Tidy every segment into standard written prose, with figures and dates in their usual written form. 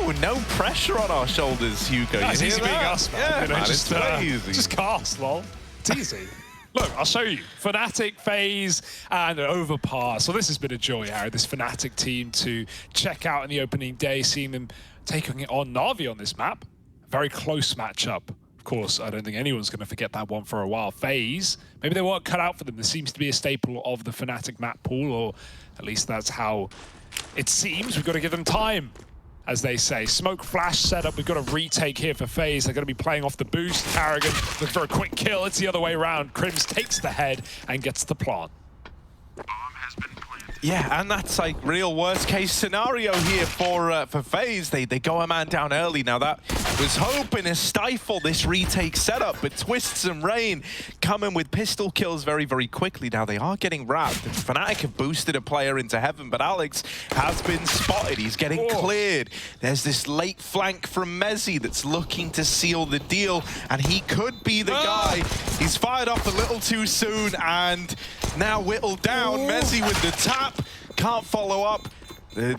Ooh, no pressure on our shoulders, Hugo. It's you easy hear being that? us, man. Yeah, You know, man, just, it's easy. just cast, lol. It's easy. Look, I'll show you. Fnatic, FaZe, and Overpass. So this has been a joy, Harry, this Fnatic team to check out in the opening day, seeing them taking it on Na'Vi on this map. A very close matchup. Of course, I don't think anyone's going to forget that one for a while. FaZe, maybe they weren't cut out for them. This seems to be a staple of the Fnatic map pool, or at least that's how it seems. We've got to give them time, as they say. Smoke flash setup. We've got a retake here for FaZe. They're going to be playing off the boost. Carrigan looking for a quick kill. It's the other way around. Crims takes the head and gets the plant. Yeah, and that's like real worst case scenario here for FaZe. They go a man down early. Now that was hoping to stifle this retake setup, but Twists and Rain coming with pistol kills very, very quickly. Now they are getting wrapped. And Fnatic have boosted a player into heaven, but Alex has been spotted. He's getting cleared. There's this late flank from Mezzi that's looking to seal the deal, and he could be the guy. He's fired up a little too soon, and now whittled down. Mezzi with the tap. Can't follow up. The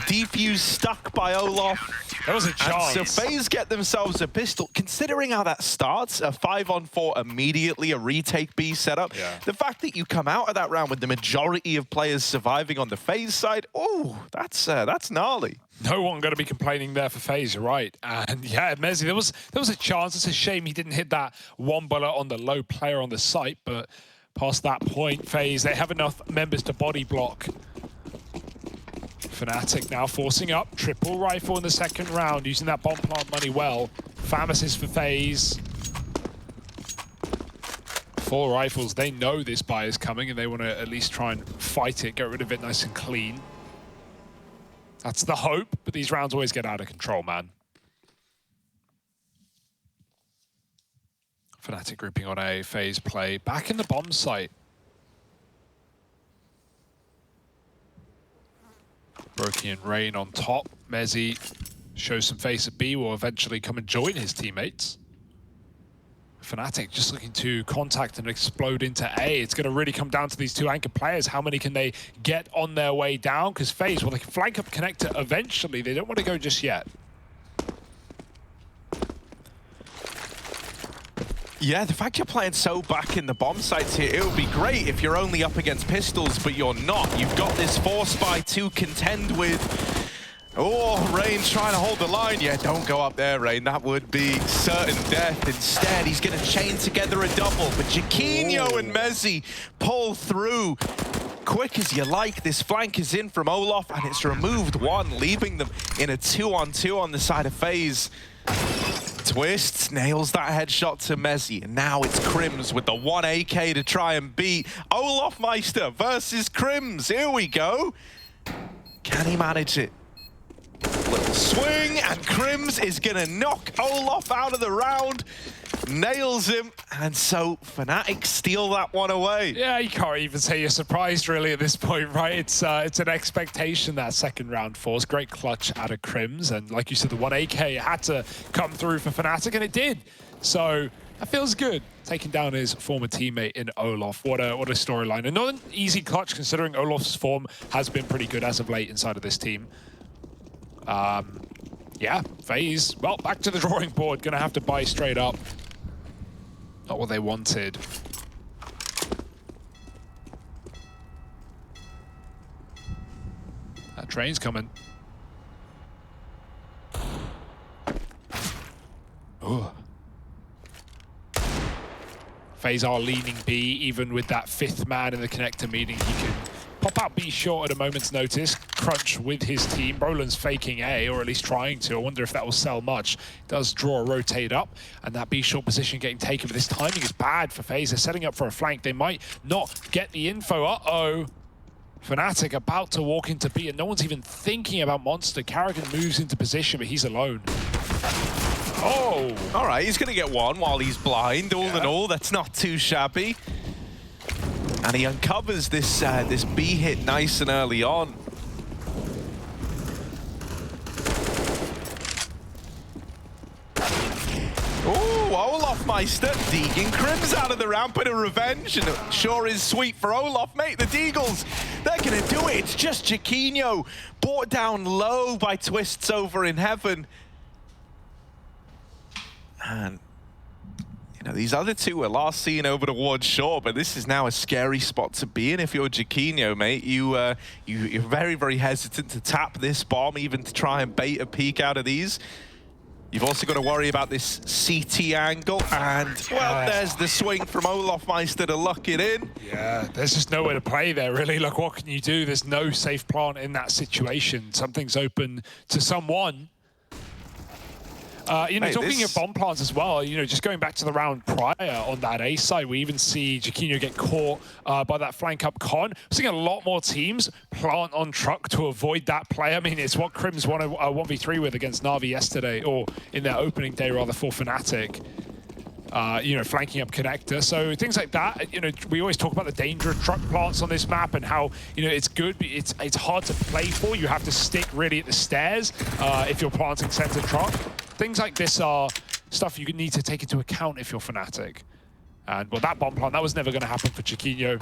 defuse stuck by Olof. That was a chance. And so FaZe get themselves a pistol. Considering how that starts, a 5-on-4 immediately, a retake B setup. Yeah. The fact that you come out of that round with the majority of players surviving on the FaZe side, oh, that's gnarly. No one going to be complaining there for FaZe, you're right. And yeah, Mezzi, there was a chance. It's a shame he didn't hit that one bullet on the low player on the site, but past that point, FaZe, they have enough members to body block. Fnatic now forcing up. Triple rifle in the second round, using that bomb plant money well. Pharmacist for FaZe. 4 rifles. They know this buy is coming, and they want to at least try and fight it, get rid of it nice and clean. That's the hope, but these rounds always get out of control, man. Fnatic grouping on a FaZe play. Back in the bomb site. Brokey and Rain on top. Mezzi shows some face at B, will eventually come and join his teammates. Fnatic just looking to contact and explode into A. It's going to really come down to these two anchor players. How many can they get on their way down? Because FaZe, well, they can flank up connector eventually. They don't want to go just yet. Yeah, the fact you're playing so back in the bomb sites here, it would be great if you're only up against pistols, but you're not. You've got this force by to contend with. Oh, Rain's trying to hold the line. Yeah, don't go up there, Rain. That would be certain death. Instead, he's going to chain together a double. But Jaquinho and Mezzi pull through quick as you like. This flank is in from Olof, and it's removed one, leaving them in a 2-on-2 on the side of FaZe. Twists, nails that headshot to Mezzi, and now it's Crims with the 1 AK to try and beat Olof Meister versus Crims. Here we go. Can he manage it? Little swing, and Crims is gonna knock Olof out of the round. Nails him, and so Fnatic steal that one away. Yeah, you can't even say you're surprised really at this point, right? It's an expectation, that second round force. Great clutch out of Crims, and like you said, the 1 AK had to come through for Fnatic, and it did. So that feels good. Taking down his former teammate in Olof. What a storyline. And not an easy clutch, considering Olof's form has been pretty good as of late inside of this team. Yeah, FaZe, well, back to the drawing board. Gonna have to buy straight up. Not what they wanted. That train's coming. Ooh. FaZe are leaning B, even with that 5th man in the connector, meaning he can pop out B short at a moment's notice. Crunch with his team. Brolin's faking A, or at least trying to. I wonder if that will sell much. Does draw a rotate up, and that B short position getting taken, but this timing is bad for FaZe. They're setting up for a flank. They might not get the info. Uh-oh. Fnatic about to walk into B, and no one's even thinking about Monster. Carrigan moves into position, but he's alone. Oh! All right, he's going to get one while he's blind. All in all, that's not too shabby. And he uncovers this this B hit nice and early on. Ooh, Olof Meister deeging Crims out of the round, bit of revenge, and it sure is sweet for Olof, mate. The Deagles, they're going to do it. It's just Jaquinho, brought down low by Twists over in heaven. And, you know, these other two were last seen over towards shore, but this is now a scary spot to be in if you're Jaquinho, mate. You're very, very hesitant to tap this bomb, even to try and bait a peek out of these. You've also got to worry about this CT angle, and, well, there's the swing from Olofmeister to lock it in. Yeah, there's just nowhere to play there, really. Look, what can you do? There's no safe plant in that situation. Something's open to someone. You know, talking of bomb plants as well, you know, just going back to the round prior on that A side, we even see Jaquinho get caught by that flank up con. We're seeing a lot more teams plant on truck to avoid that play. I mean, it's what Crims won a 1v3 with against Na'Vi yesterday, or in their opening day rather, for Fnatic. You know, flanking up connector. So things like that, you know, we always talk about the danger of truck plants on this map and how, you know, it's good, but it's hard to play for. You have to stick really at the stairs if you're planting center truck. Things like this are stuff you need to take into account if you're Fnatic. And, well, that bomb plant, that was never going to happen for Jaquinho.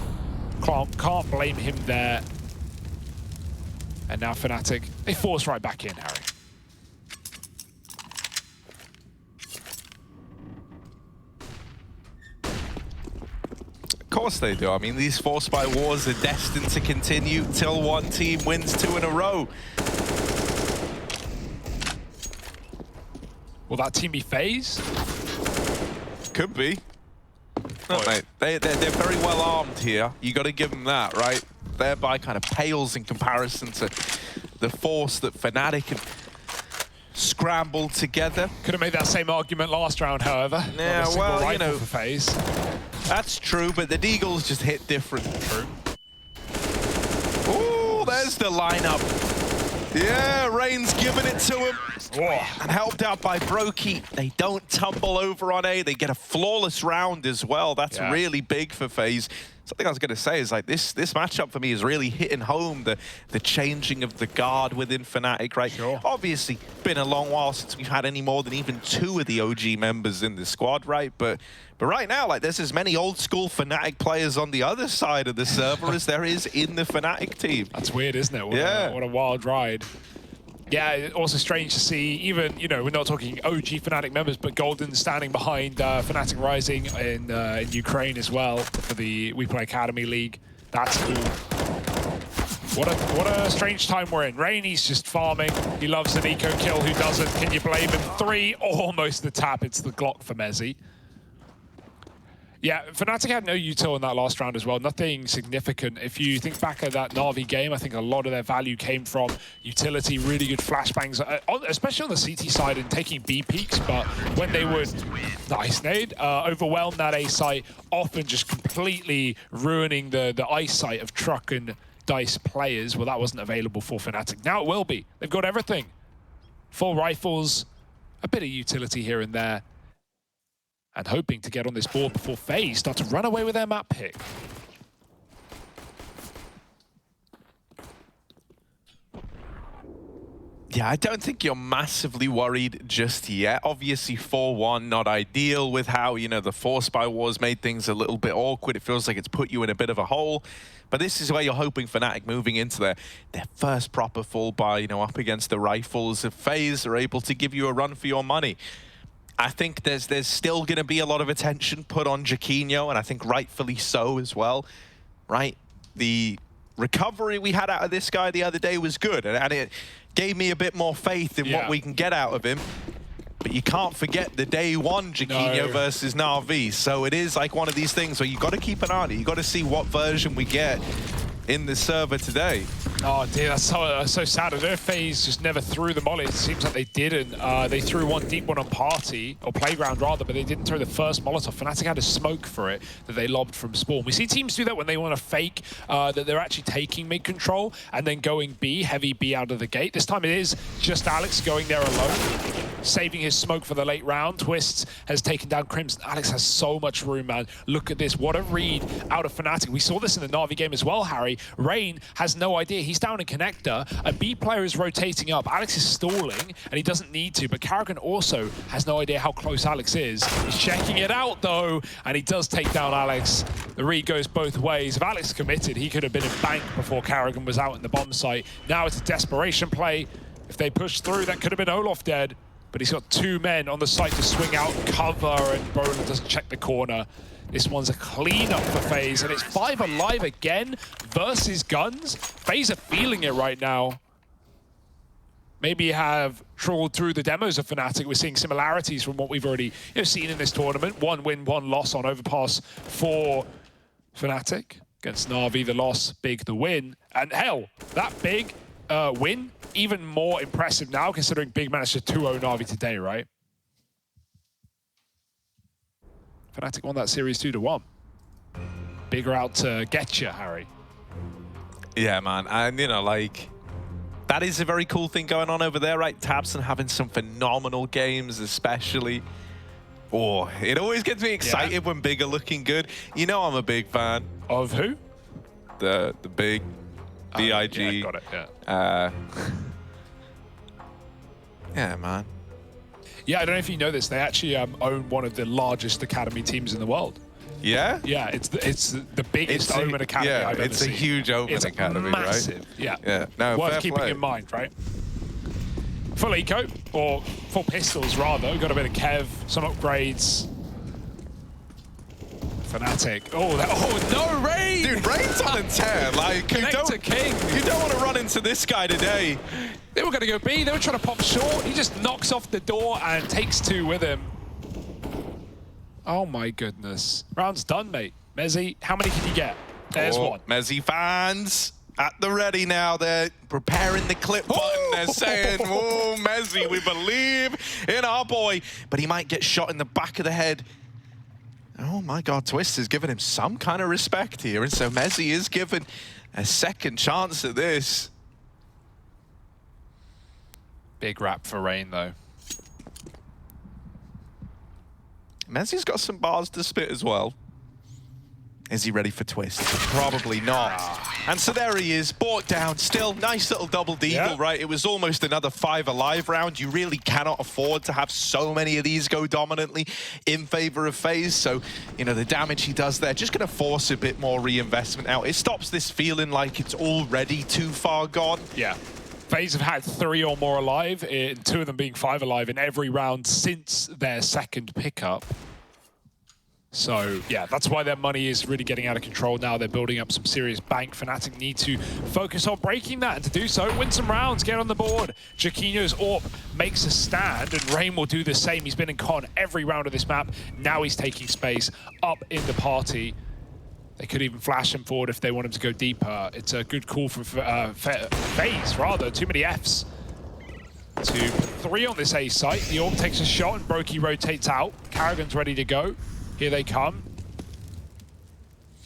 Can't blame him there. And now Fnatic, they force right back in, Harry. Of course they do. I mean, these force by wars are destined to continue till one team wins 2 in a row. Will that team be FaZe? Could be. No, mate. They're very well armed here. You got to give them that, right? Thereby kind of pales in comparison to the force that Fnatic have scrambled together. Could have made that same argument last round, however. Yeah, well, you know, for FaZe. That's true, but the Deagles just hit different. True. Ooh, there's the lineup. Yeah, Rain's giving it to him. And helped out by Brokey. They don't tumble over on A. They get a flawless round as well. That's really big for FaZe. Something I was going to say is, like, this matchup for me is really hitting home the changing of the guard within Fnatic, right? Sure. Obviously, been a long while since we've had any more than even 2 of the OG members in the squad, right? But right now, like, there's as many old school Fnatic players on the other side of the server as there is in the Fnatic team. That's weird, isn't it? What a wild ride. Yeah, also strange to see, even, you know, we're not talking OG Fnatic members, but Golden standing behind Fnatic Rising in Ukraine as well for the We Play Academy League. That's cool. What a strange time we're in. Rainy's just farming. He loves an eco kill. Who doesn't? Can you blame him? 3, almost the tap. It's the Glock for Mezzy. Yeah, Fnatic had no util in that last round as well. Nothing significant. If you think back at that Na'Vi game, I think a lot of their value came from utility, really good flashbangs, especially on the CT side and taking B peaks. But when they would, nice nade, overwhelm that A site, often just completely ruining the eyesight of Truck and Dice players. Well, that wasn't available for Fnatic. Now it will be. They've got everything. Full rifles, a bit of utility here and there, and hoping to get on this board before FaZe start to run away with their map pick. Yeah, I don't think you're massively worried just yet. Obviously, 4-1, not ideal with how, you know, the force by wars made things a little bit awkward. It feels like it's put you in a bit of a hole. But this is where you're hoping Fnatic moving into their first proper full buy, you know, up against the rifles of FaZe are able to give you a run for your money. I think there's still going to be a lot of attention put on Jaquinho, and I think rightfully so as well, right? The recovery we had out of this guy the other day was good, and it gave me a bit more faith in what we can get out of him. But you can't forget the day one Jaquinho versus Na'Vi, so it is like one of these things where you've got to keep an eye on it. You've got to see what version we get in the server today. Oh dear, that's so sad. I don't know if FaZe just never threw the molly. It seems like they didn't. They threw one deep one on Party, or Playground rather, but they didn't throw the first Molotov. Fnatic had a smoke for it that they lobbed from spawn. We see teams do that when they want to fake that they're actually taking mid control and then going B, heavy B out of the gate. This time it is just Alex going there alone. saving his smoke for the late round. Twistzz has taken down Crimson. Alex has so much room, man. Look at this. What a read out of Fnatic. We saw this in the Na'Vi game as well, Harry. Rain has no idea. He's down in connector. A B player is rotating up. Alex is stalling, and he doesn't need to, but Karrigan also has no idea how close Alex is. He's checking it out, though, and he does take down Alex. The read goes both ways. If Alex committed, he could have been in bank before Karrigan was out in the bomb site. Now it's a desperation play. If they push through, that could have been Olof dead, but he's got 2 men on the site to swing out, cover, and Brolin doesn't check the corner. This one's a cleanup for FaZe, and it's 5 alive again versus Guns. FaZe are feeling it right now. Maybe have trawled through the demos of Fnatic. We're seeing similarities from what we've already seen in this tournament. 1 win, 1 loss on Overpass for Fnatic. Against Na'Vi, the loss, big the win. And hell, that big win, even more impressive now, considering Big managed to 2-0 Na'Vi today, right? Fnatic won that series 2-1. Bigger out to get you, Harry. Yeah, man. And, you know, like, that is a very cool thing going on over there, right? tabseN having some phenomenal games, especially. Oh, it always gets me excited when Big are looking good. You know I'm a big fan. Of who? The Big, B-I-G. Yeah, got it, yeah. Yeah, man. Yeah, I don't know if you know this. They actually own one of the largest academy teams in the world. Yeah? Yeah, it's the biggest Omen academy I've ever seen. It's a huge Omen academy, massive, right? Yeah. Yeah. No, worth fair keeping play. in mind, right? Full eco, or full pistols rather. Got a bit of Kev, some upgrades. Fnatic. Oh, no, Rain! Dude, Rain's on a tear. Like, you don't want to run into this guy today. They were going to go B. They were trying to pop short. He just knocks off the door and takes 2 with him. Oh my goodness. Round's done, mate. Mezzy, how many can you get? There's 1. Mezzy fans at the ready now. They're preparing the clip button. They're saying, oh, Mezzy, we believe in our boy. But he might get shot in the back of the head. Oh my God, Twistzz is giving him some kind of respect here. And so Mezzy is given a second chance at this. Big rap for Rain, though. Mezzy's got some bars to spit as well. Is he ready for Twistzz? Probably not. And so there he is, brought down. Still, nice little double deagle, right? It was almost another 5 alive round. You really cannot afford to have so many of these go dominantly in favor of FaZe. So, you know, the damage he does there, just going to force a bit more reinvestment out. It stops this feeling like it's already too far gone. Yeah. FaZe have had 3 or more alive, 2 of them being 5 alive in every round since their second pickup. So, yeah, that's why their money is really getting out of control now. They're building up some serious bank. Fnatic need to focus on breaking that, and to do so, win some rounds, get on the board. Jaquinho's AWP makes a stand, and Rain will do the same. He's been in con every round of this map. Now he's taking space up in the party. They could even flash him forward if they want him to go deeper. It's a good call from FaZe, rather. Too many Fs. 3 on this A site. The AWP takes a shot, and Brokey rotates out. Karrigan's ready to go. Here they come.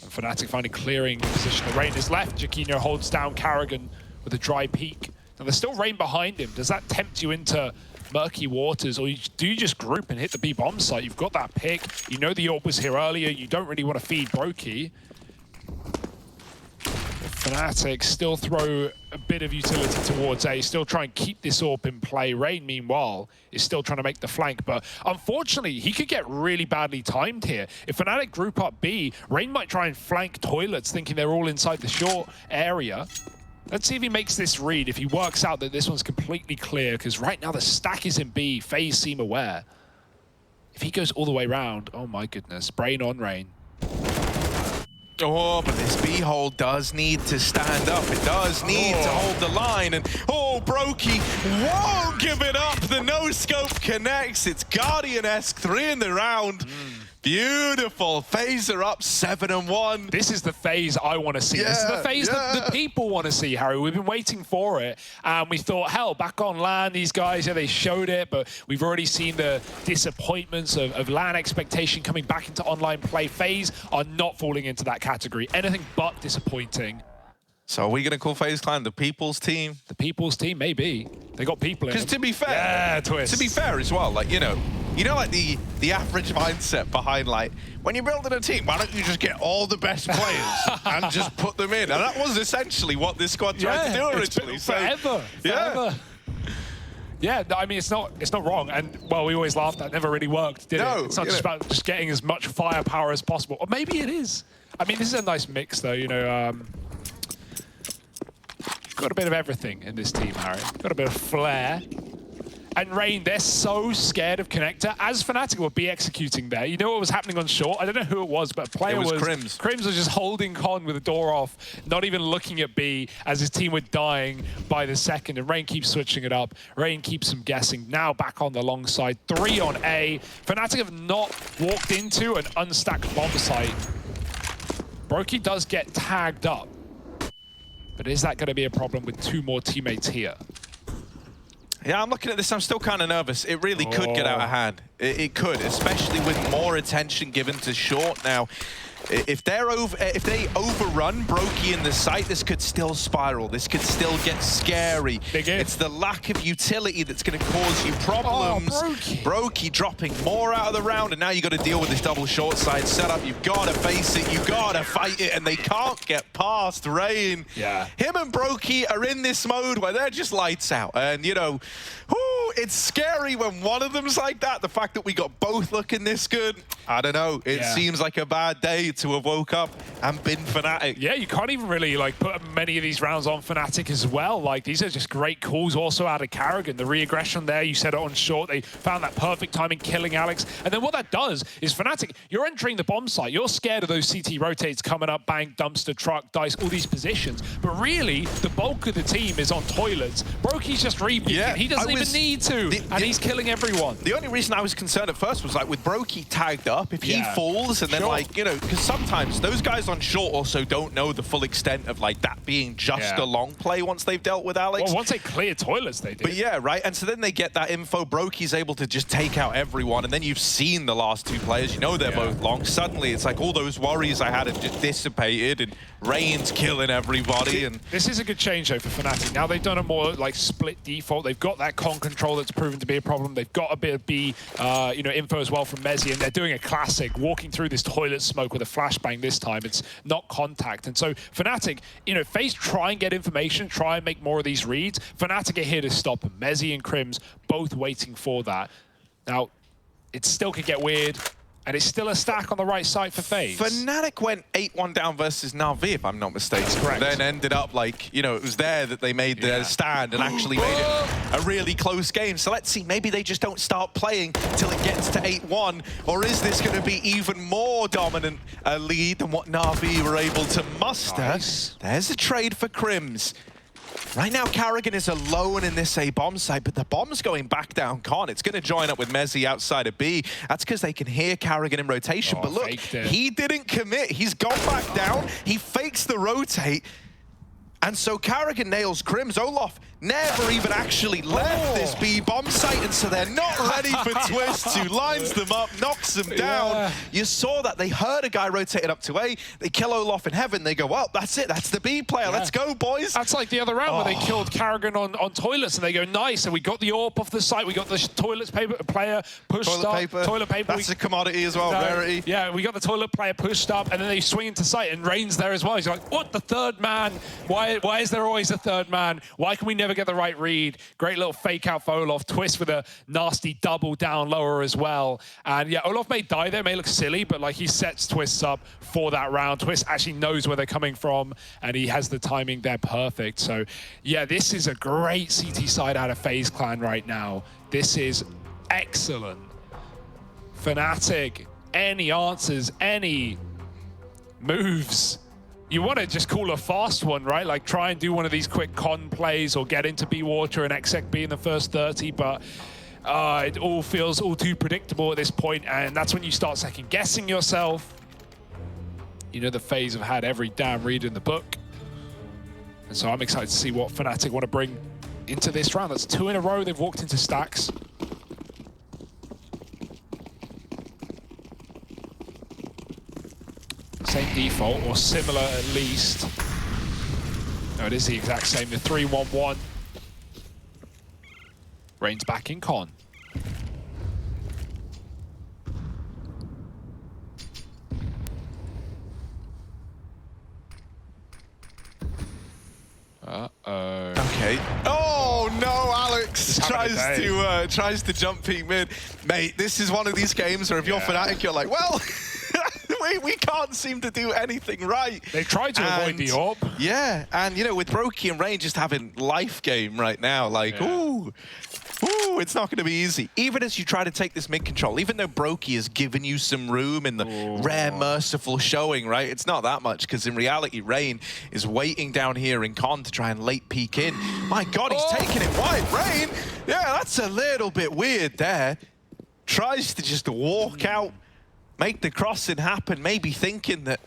And Fnatic finally clearing the position. The Rain is left. Jaquinho holds down Karrigan with a dry peek. Now there's still Rain behind him. Does that tempt you into murky waters, or do you just group and hit the B bomb site? You've got that pick. You know the AWP was here earlier. You don't really want to feed Brokey. Fnatic still throw a bit of utility towards A, still try and keep this AWP in play. Rain, meanwhile, is still trying to make the flank, but unfortunately, he could get really badly timed here. If Fnatic group up B, Rain might try and flank toilets, thinking they're all inside the short area. Let's see if he makes this read, if he works out that this one's completely clear, because right now the stack is in B. FaZe seem aware. If he goes all the way around, oh my goodness, brain on Rain. Oh, but this B hole does need to stand up. It does need to hold the line. And Brokey won't give it up. The no-scope connects. It's Guardian-esque, 3 in the round. Beautiful. FaZe are up 7-1. This is the FaZe I want to see. This is the FaZe that the people want to see, Harry. We've been waiting for it. And we thought, hell, back on LAN, these guys, yeah, they showed it, but we've already seen the disappointments of LAN expectation coming back into online play. FaZe are not falling into that category. Anything but disappointing. So are we going to call FaZe Clan the people's team? The people's team, maybe. They got people in Because to be fair, yeah, Twist. To be fair as well, like, you know, like the average mindset behind, like, when you're building a team, why don't you just get all the best players and just put them in? And that was essentially what this squad tried to do originally. Forever. Yeah, I mean, it's not wrong. And, well, we always laughed that never really worked, did it? It's not just about just getting as much firepower as possible. Or maybe it is. I mean, this is a nice mix, though, you know. Got a bit of everything in this team, Harry. Got a bit of flair. And Rain, they're so scared of Connector, as Fnatic will be executing there. You know what was happening on short? I don't know who it was, but a player was Crims. Crims was just holding Con with the door off, not even looking at B, as his team were dying by the second. And Rain keeps switching it up. Rain keeps them guessing. Now back on the long side. 3 on A. Fnatic have not walked into an unstacked bomb site. Brokey does get tagged up. But is that going to be a problem with 2 more teammates here? Yeah, I'm looking at this, I'm still kind of nervous. It really could get out of hand. It could, especially with more attention given to short now. If they overrun Brokey in the site, this could still spiral. This could still get scary. It's the lack of utility that's going to cause you problems. Brokey dropping more out of the round, and now you got to deal with this double short side setup. You've got to face it. You've got to fight it, and they can't get past Rain. Yeah. Him and Brokey are in this mode where they're just lights out, and you know, it's scary when one of them's like that. The fact that we got both looking this good, I don't know. It seems like a bad day to have woke up and been Fnatic. Yeah, you can't even really like put many of these rounds on Fnatic as well. Like, these are just great calls also out of Karrigan. The re-aggression there, you said it on short. They found that perfect timing, killing Alex. And then what that does is Fnatic, you're entering the bomb site. You're scared of those CT rotates coming up, bang, dumpster, truck, dice, all these positions. But really, the bulk of the team is on toilets. Brokey's just repeating. Yeah, he doesn't even need to. And he's killing everyone. The only reason I was concerned at first was like with Brokey tagged up, if he falls and then like, you know, because sometimes those guys on short also don't know the full extent of like that being just a long play once they've dealt with Alex. Well, once they clear toilets, they do. But yeah, right. And so then they get that info. Brokey's able to just take out everyone. And then you've seen the last 2 players. You know they're both long. Suddenly it's like all those worries I had have just dissipated and Rain's killing everybody. And this is a good change though for Fnatic. Now they've done a more like split default. They've got that con control that's proven to be a problem. They've got a bit of B, you know, info as well from Mezzi, and they're doing a classic, walking through this toilet smoke with a flashbang this time. It's not contact. And so Fnatic, you know, FaZe try and get information, try and make more of these reads. Fnatic are here to stop them. Mezzi and Crims both waiting for that. Now, it still could get weird. And it's still a stack on the right side for FaZe. Fnatic went 8-1 down versus Na'Vi, if I'm not mistaken. Correct. Then ended up like, you know, it was there that they made their stand and actually made it a really close game. So let's see, maybe they just don't start playing till it gets to 8-1, or is this going to be even more dominant a lead than what Na'Vi were able to muster? Nice. There's a trade for Crims. Right now, Karrigan is alone in this A bomb site, but the bomb's going back down Con. It's going to join up with Mezzi outside of B. That's because they can hear Karrigan in rotation. But look, he didn't commit. He's gone back down. He fakes the rotate. And so Karrigan nails Crims. Olaf never even actually left this B bomb site, and so they're not ready for Twist, who lines them up, knocks them down. You saw that. They heard a guy rotated up to A. They kill Olaf in heaven. They go, well, that's it. That's the B player. Let's go, boys. That's like the other round where they killed Karrigan on toilets, and they go, nice. And we got the AWP off the site. We got the toilets paper player pushed up. Toilet paper. That's a commodity as well, rarity. Yeah, we got the toilet player pushed up, and then they swing into sight, and Rain's there as well. He's like, what? The third man? Why is there always a third man? Why can we never get the right read? Great little fake out for Olaf. Twist with a nasty double down lower as well. And yeah, Olaf may die there, may look silly, but like he sets Twists up for that round. Twist actually knows where they're coming from, and he has the timing there perfect. So yeah, this is a great CT side out of FaZe Clan right now. This is excellent. Fnatic, any answers, any moves? You want to just call a fast one, right? Like try and do one of these quick con plays or get into B water and exec B in the first 30, but it all feels all too predictable at this point, and that's when you start second guessing yourself. You know the FaZe have had every damn read in the book. And so I'm excited to see what Fnatic want to bring into this round. That's 2 in a row they've walked into stacks. Same default, or similar at least. No, it is the exact same, the 3-1-1. Rain's back in con. Uh-oh. Okay. Oh no, Alex tries to jump peek mid. Mate, this is one of these games where if you're Fnatic, you're like, well, we can't seem to do anything right. They tried to avoid the AWP. Yeah, and you know, with Brokey and Rain just having life game right now, like, ooh, it's not going to be easy. Even as you try to take this mid control, even though Brokey has given you some room in the rare merciful showing, right? It's not that much, because in reality, Rain is waiting down here in con to try and late peek in. My God, he's taking it wide. Rain, yeah, that's a little bit weird there. Tries to just walk out, make the crossing happen, maybe thinking that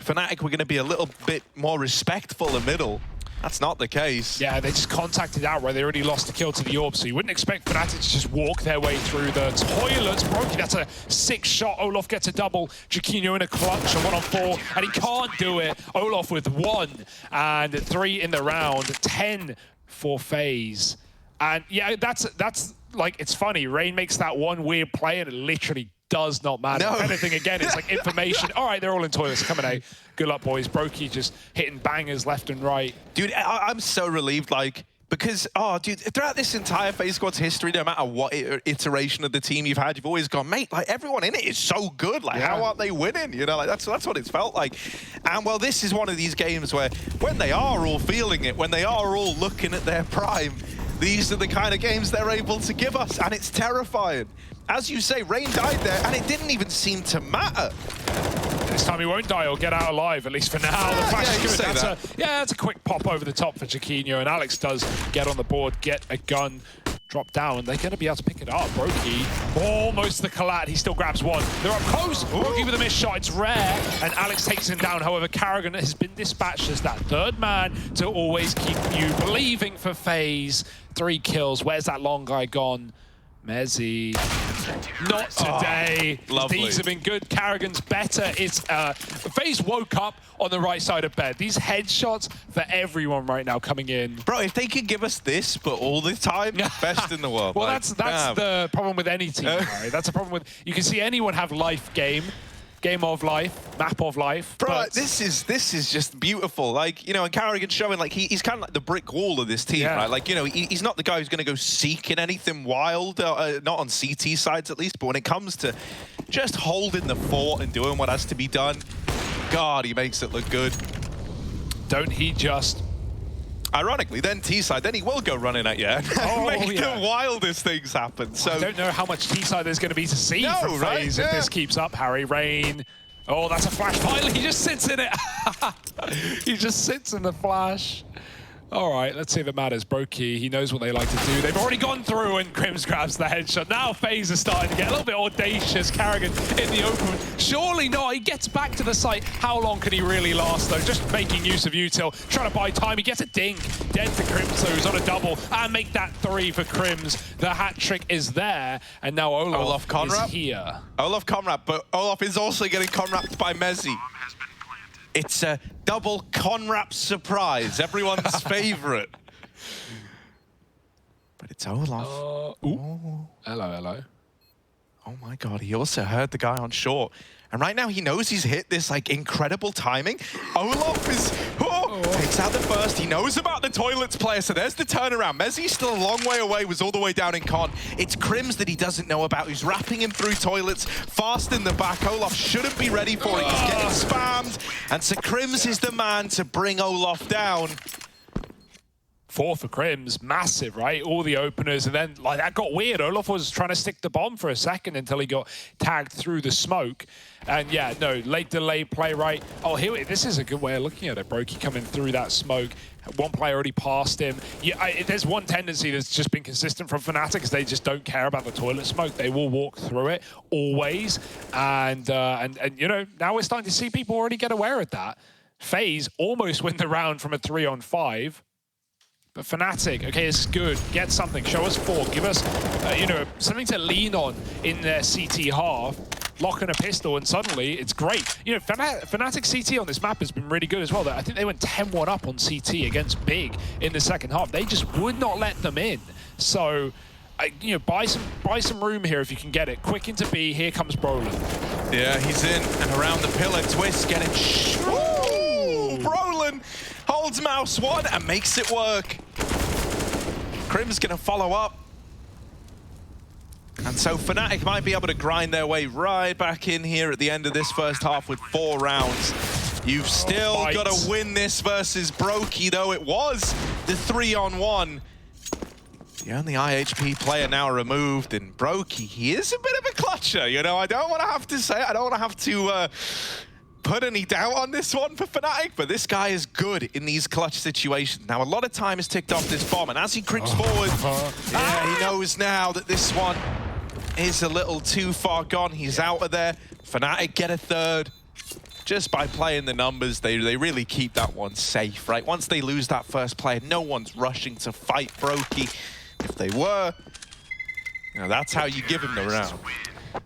Fnatic were going to be a little bit more respectful in middle. That's not the case. Yeah, they just contacted out where they already lost the kill to the AWP, so you wouldn't expect Fnatic to just walk their way through the toilets. Brokey, that's a 6 shot. Olaf gets a double. Jaquinho in a clutch, a 1-on-4, and he can't do it. Olaf with 1 and 3 in the round, 10 for FaZe. And yeah, that's like, it's funny. Rain makes that one weird play and it literally does not matter. No. If anything, again, it's like information. All right, they're all in toilets. Coming out. Good luck, boys. Brokey just hitting bangers left and right. Dude, I'm so relieved, like, because, oh, dude, throughout this entire FaZe Squad's history, no matter what iteration of the team you've had, you've always gone, mate, like, everyone in it is so good. Like, how aren't they winning? You know, like, that's what it's felt like. And, well, this is one of these games where when they are all feeling it, when they are all looking at their prime, these are the kind of games they're able to give us, and it's terrifying. As you say, Rain died there, and it didn't even seem to matter. This time he won't die or get out alive, at least for now. The flash is good. That's a quick pop over the top for Jaquinho, and Alex does get on the board, get a gun, drop down, and they're going to be able to pick it up. Brokey, almost the collat. He still grabs 1. They're up close. Brokey with a missed shot. It's rare, and Alex takes him down. However, Carrigan has been dispatched as that 3rd man to always keep you believing for FaZe. 3 kills. Where's that long guy gone? Mezzy. Not today. Lovely. These have been good. Carrigan's better. It's FaZe woke up on the right side of bed. These headshots for everyone right now coming in. Bro, if they could give us this, but all the time, best in the world. Well, like, that's the problem with any team, right? That's the problem with, you can see anyone have life game of life, map of life. Bro, but this is just beautiful. Like, you know, and Carrigan's showing, like, he's kind of like the brick wall of this team, right? Like, you know, he's not the guy who's going to go seeking anything wild, not on CT sides at least, but when it comes to just holding the fort and doing what has to be done, God, he makes it look good. Don't he just... Ironically, then T-side, then he will go running at you and make the wildest things happen. So I don't know how much T-side there's going to be to see from FaZe if this keeps up. Harry, Rain. Oh, that's a flash. Finally, he just sits in it. He just sits in the flash. All right, let's see if it matters. Brokey, he knows what they like to do. They've already gone through and Crims grabs the headshot. Now FaZe is starting to get a little bit audacious. Carrigan in the open. Surely not. He gets back to the site. How long can he really last, though? Just making use of util, trying to buy time. He gets a dink. Dead for Crims, so he's on a double. And make that 3 for Crims. The hat trick is there. And now Olaf is here. Olaf Conrad, but Olaf is also getting Conrapped by Mezzy. It's a double Conrap surprise, everyone's favorite. But it's Olaf. Hello, hello. Oh my God, he also heard the guy on short. And right now he knows he's hit this like incredible timing. Olaf is, takes out the first. He knows about the toilets player, so there's the turnaround. Mezzy's still a long way away, was all the way down in con. It's Crims that he doesn't know about, who's wrapping him through toilets, fast in the back. Olaf shouldn't be ready for it. He's getting spammed. And so Crims is the man to bring Olaf down. 4 for Crims, massive, right? All the openers, and then like that got weird. Olaf was trying to stick the bomb for a second until he got tagged through the smoke. And yeah, no, late delay play, right? Oh, here, this is a good way of looking at it. Brokey coming through that smoke. One player already passed him. Yeah, there's one tendency that's just been consistent from Fnatic, is they just don't care about the toilet smoke. They will walk through it always. And you know, now we're starting to see people already get aware of that. FaZe almost win the round from a 3-on-5. But Fnatic, okay, this is good. Get something. Show us 4. Give us, you know, something to lean on in their CT half. Lock in a pistol, and suddenly it's great. You know, Fnatic CT on this map has been really good as well. I think they went 10-1 up on CT against Big in the second half. They just would not let them in. So, buy some room here if you can get it. Quick into B. Here comes Brolin. Yeah, he's in and around the pillar. Twist getting. Ooh, Brolin holds mouse one and makes it work. Crim's gonna follow up. And so Fnatic might be able to grind their way right back in here at the end of this first half with 4 rounds. You've still got to win this versus Brokey, though. It was the 3-on-1. The only IHP player now removed, and Brokey, he is a bit of a clutcher. You know, I don't want to have to say it. I don't want to have to put any doubt on this one for Fnatic, but this guy is good in these clutch situations. Now, a lot of time has ticked off this bomb, and as he creeps forward, he knows now that this one is a little too far gone. He's out of there. Fnatic get a third. Just by playing the numbers, they really keep that one safe, right? Once they lose that first player, no one's rushing to fight Brokey. If they were, you know, that's how you give him the round.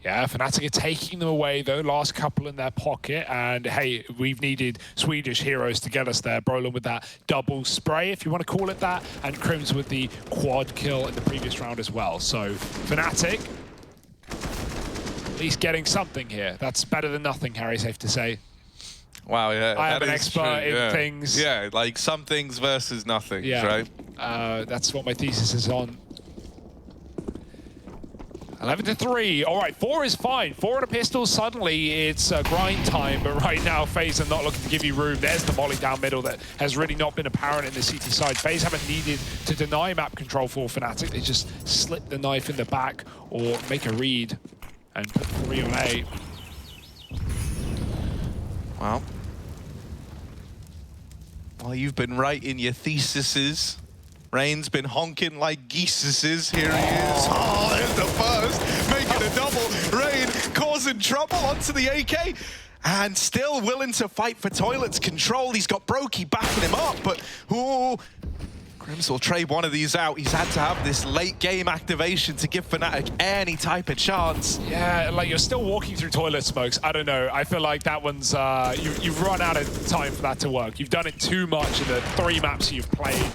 Yeah, Fnatic are taking them away, though. Last couple in their pocket. And, hey, we've needed Swedish heroes to get us there. Brolin with that double spray, if you want to call it that. And Crims with the quad kill in the previous round as well. So, Fnatic, at least getting something here. That's better than nothing, Harry, safe to say. Wow, yeah. I am an expert in things. Yeah, like some things versus nothing, right? That's what my thesis is on. 11-3. All right, 4 is fine. 4 on a pistol. Suddenly, it's grind time. But right now, FaZe are not looking to give you room. There's the volley down middle that has really not been apparent in the CT side. FaZe haven't needed to deny map control for Fnatic. They just slip the knife in the back or make a read and put 3 on A. Well, you've been right in your theses. Rain's been honking like geeses. Here he is. Oh, there's the first. Making a double. Rain causing trouble onto the AK. And still willing to fight for Toilet's control. He's got Brokey backing him up. But, ooh, Crims will trade one of these out. He's had to have this late game activation to give Fnatic any type of chance. Yeah, like you're still walking through toilet smokes. I don't know. I feel like that one's, you've run out of time for that to work. You've done it too much in the 3 maps you've played.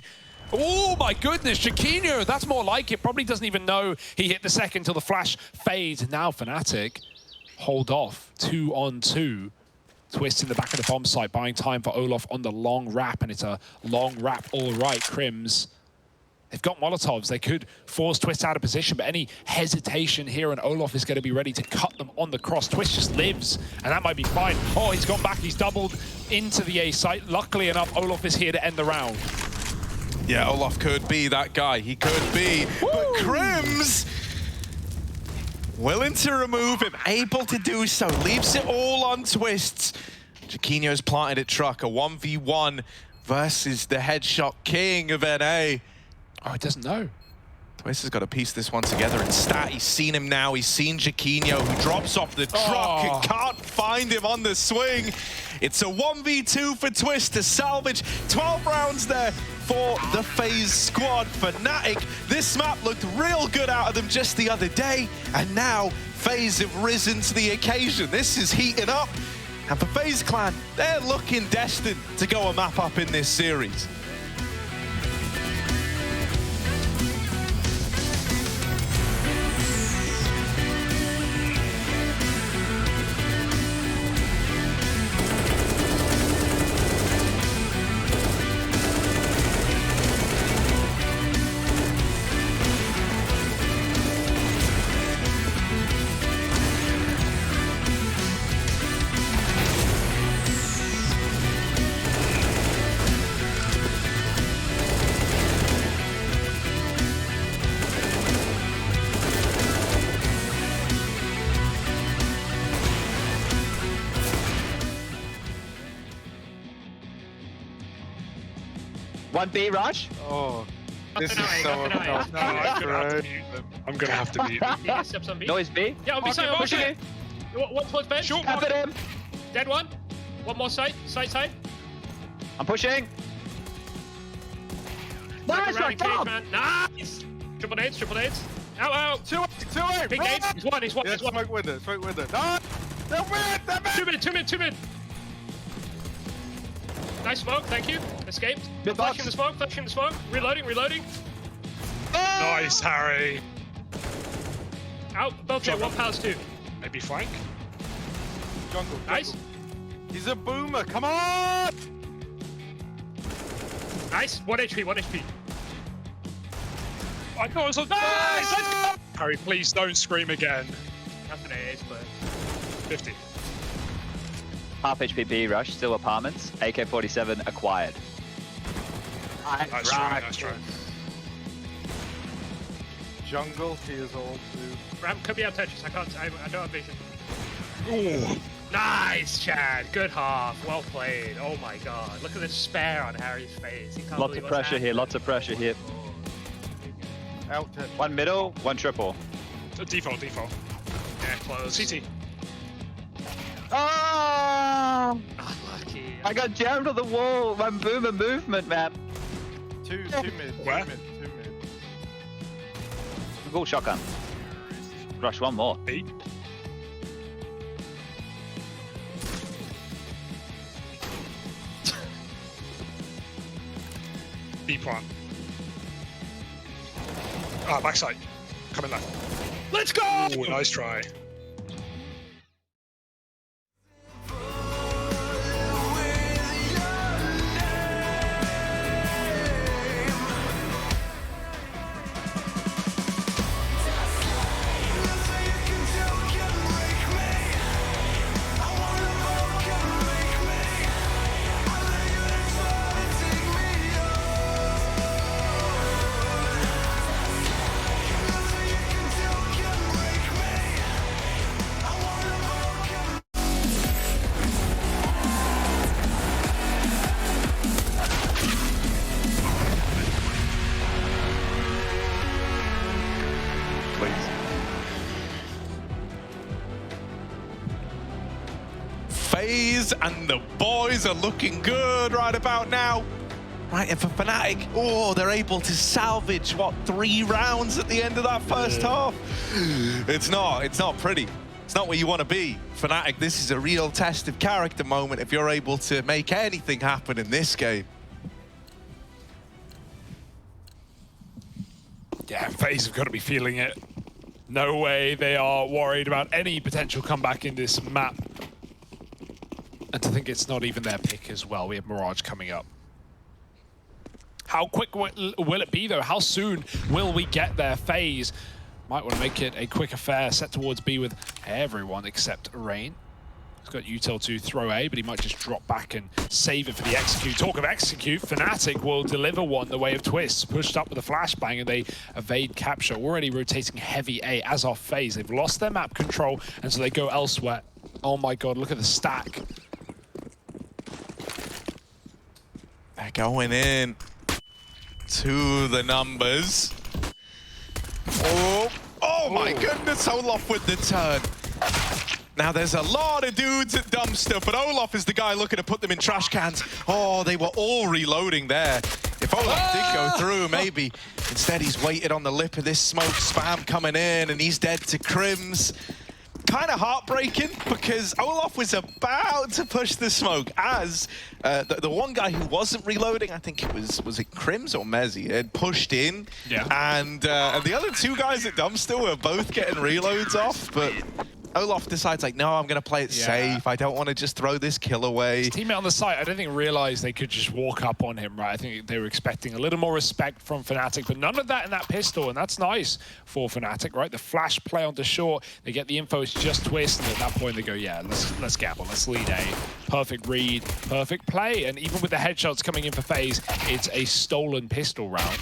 Oh my goodness, Jaquinho, that's more like it. Probably doesn't even know he hit the second till the flash fades. Now Fnatic hold off 2-on-2. Twist in the back of the bomb site, buying time for Olof on the long wrap, and it's a long wrap all right. Crims, they've got Molotovs. They could force Twist out of position, but any hesitation here, and Olof is going to be ready to cut them on the cross. Twist just lives, and that might be fine. Oh, he's gone back. He's doubled into the A site. Luckily enough, Olof is here to end the round. Yeah, Olof could be that guy. He could be. Woo! But Crims, willing to remove him, able to do so, leaves it all on Twists. Jaquinho's planted at truck, a 1v1 versus the headshot king of NA. Oh, he doesn't know. Twist has got to piece this one together. And Stat, he's seen him now. He's seen Jaquinho, who drops off the truck and can't find him on the swing. It's a 1v2 for Twist to salvage 12 rounds there for the FaZe squad. Fnatic, this map looked real good out of them just the other day, and now FaZe have risen to the occasion. This is heating up, and for FaZe Clan, they're looking destined to go a map up in this series. One B rush. Oh, this is so I'm gonna have to mute them. Yeah, steps on B. Noise B. Yeah, on B side, Pushing it. One towards bench. Short Tap one. at him. Dead one. One more side. Side. I'm pushing. Nice one, Around cage, Tom. man. Nice. Triple nades. Out. 2-8. Big nades. He's one. Yeah, smoke window. No! They're win! 2 minutes. Nice smoke, thank you. Escaped. Good Flashing the smoke. Reloading. Nice, Harry. Out, both there, one palace, two. Maybe flank. Jungle. Nice. He's a boomer. Come on! Nice. 1 HP, 1 HP. I thought it was on. Nice! Let's go! Harry, please don't scream again. Nothing ace, but 50. Half HP B rush, still apartments. AK-47 acquired. Nice try, nice try. Jungle, he is all blue. Ram could be out Tetris. I don't have vision. Ooh. Nice, Chad. Good half. Well played. Oh my god. Look at the spare on Harry's face. He can't Lots believe of what's pressure here, happening. lots of pressure here. Out to One middle, one triple. Default. Yeah, close. CT. Oh! Unlucky. I got jammed on the wall. My boomer movement, man. two mid. Where? Two mid. Cool shotgun. Rush one more. B. B plant. Ah, backside. Coming left. Let's go! Ooh, nice try. FaZe and the boys are looking good right about now. Right, and for Fnatic, oh, they're able to salvage, what, 3 rounds at the end of that first half? It's not pretty. It's not where you want to be. Fnatic, this is a real test of character moment if you're able to make anything happen in this game. Yeah, FaZe have got to be feeling it. No way they are worried about any potential comeback in this map. And to think it's not even their pick as well. We have Mirage coming up. How quick will it be, though? How soon will we get there? FaZe might want to make it a quick affair, set towards B with everyone except Rain. He's got util to throw A, but he might just drop back and save it for the execute. Talk of execute, Fnatic will deliver one the way of Twists. Pushed up with a flashbang and they evade capture. Already rotating heavy A, as off FaZe. They've lost their map control, and so they go elsewhere. Oh my god, look at the stack. They're going in to the numbers. Oh my goodness, Olaf with the turn. Now there's a lot of dudes at dumpster, but Olaf is the guy looking to put them in trash cans. Oh, they were all reloading there. If Olaf did go through, maybe. Instead, he's waited on the lip of this smoke spam coming in, and he's dead to Crims. Kind of heartbreaking, because Olaf was about to push the smoke as the one guy who wasn't reloading, I think it was it Crims or Mezzi, had pushed in. Yeah. And the other 2 guys at dumpster were both getting reloads off, but Olaf decides, like, no, I'm going to play it safe. I don't want to just throw this kill away. His teammate on the site, I don't think realized they could just walk up on him, right? I think they were expecting a little more respect from Fnatic, but none of that in that pistol, and that's nice for Fnatic, right? The flash play onto short, they get the info, it's just Twist, and at that point they go, yeah, let's gamble, let's lead A. Perfect read, perfect play, and even with the headshots coming in for FaZe, it's a stolen pistol round.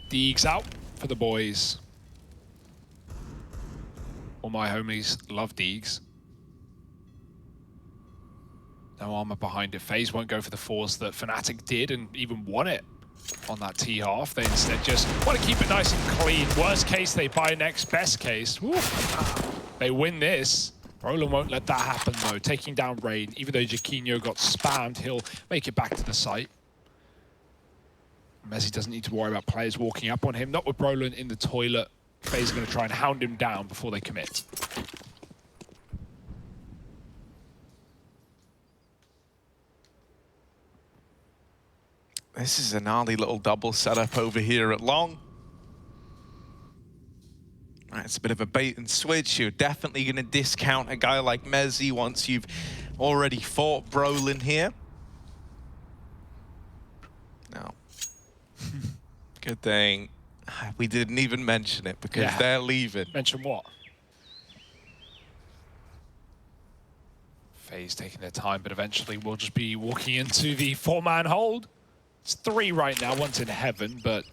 Deegs out for the boys. All my homies love Deegs. No armor behind it. FaZe won't go for the force that Fnatic did and even won it on that T-half. They instead just want to keep it nice and clean. Worst case, they buy next. Best case, woo, they win this. Roland won't let that happen, though. Taking down Rain. Even though Jaquinho got spammed, he'll make it back to the site. Messi doesn't need to worry about players walking up on him. Not with Roland in the toilet. FaZe are going to try and hound him down before they commit. This is a gnarly little double setup over here at long. Right, it's a bit of a bait and switch. You're definitely going to discount a guy like Mezzy once you've already fought Brolin here. No. Good thing we didn't even mention it because they're leaving. Mention what? FaZe taking their time, but eventually we'll just be walking into the 4-man hold. It's 3 right now, one's in heaven, but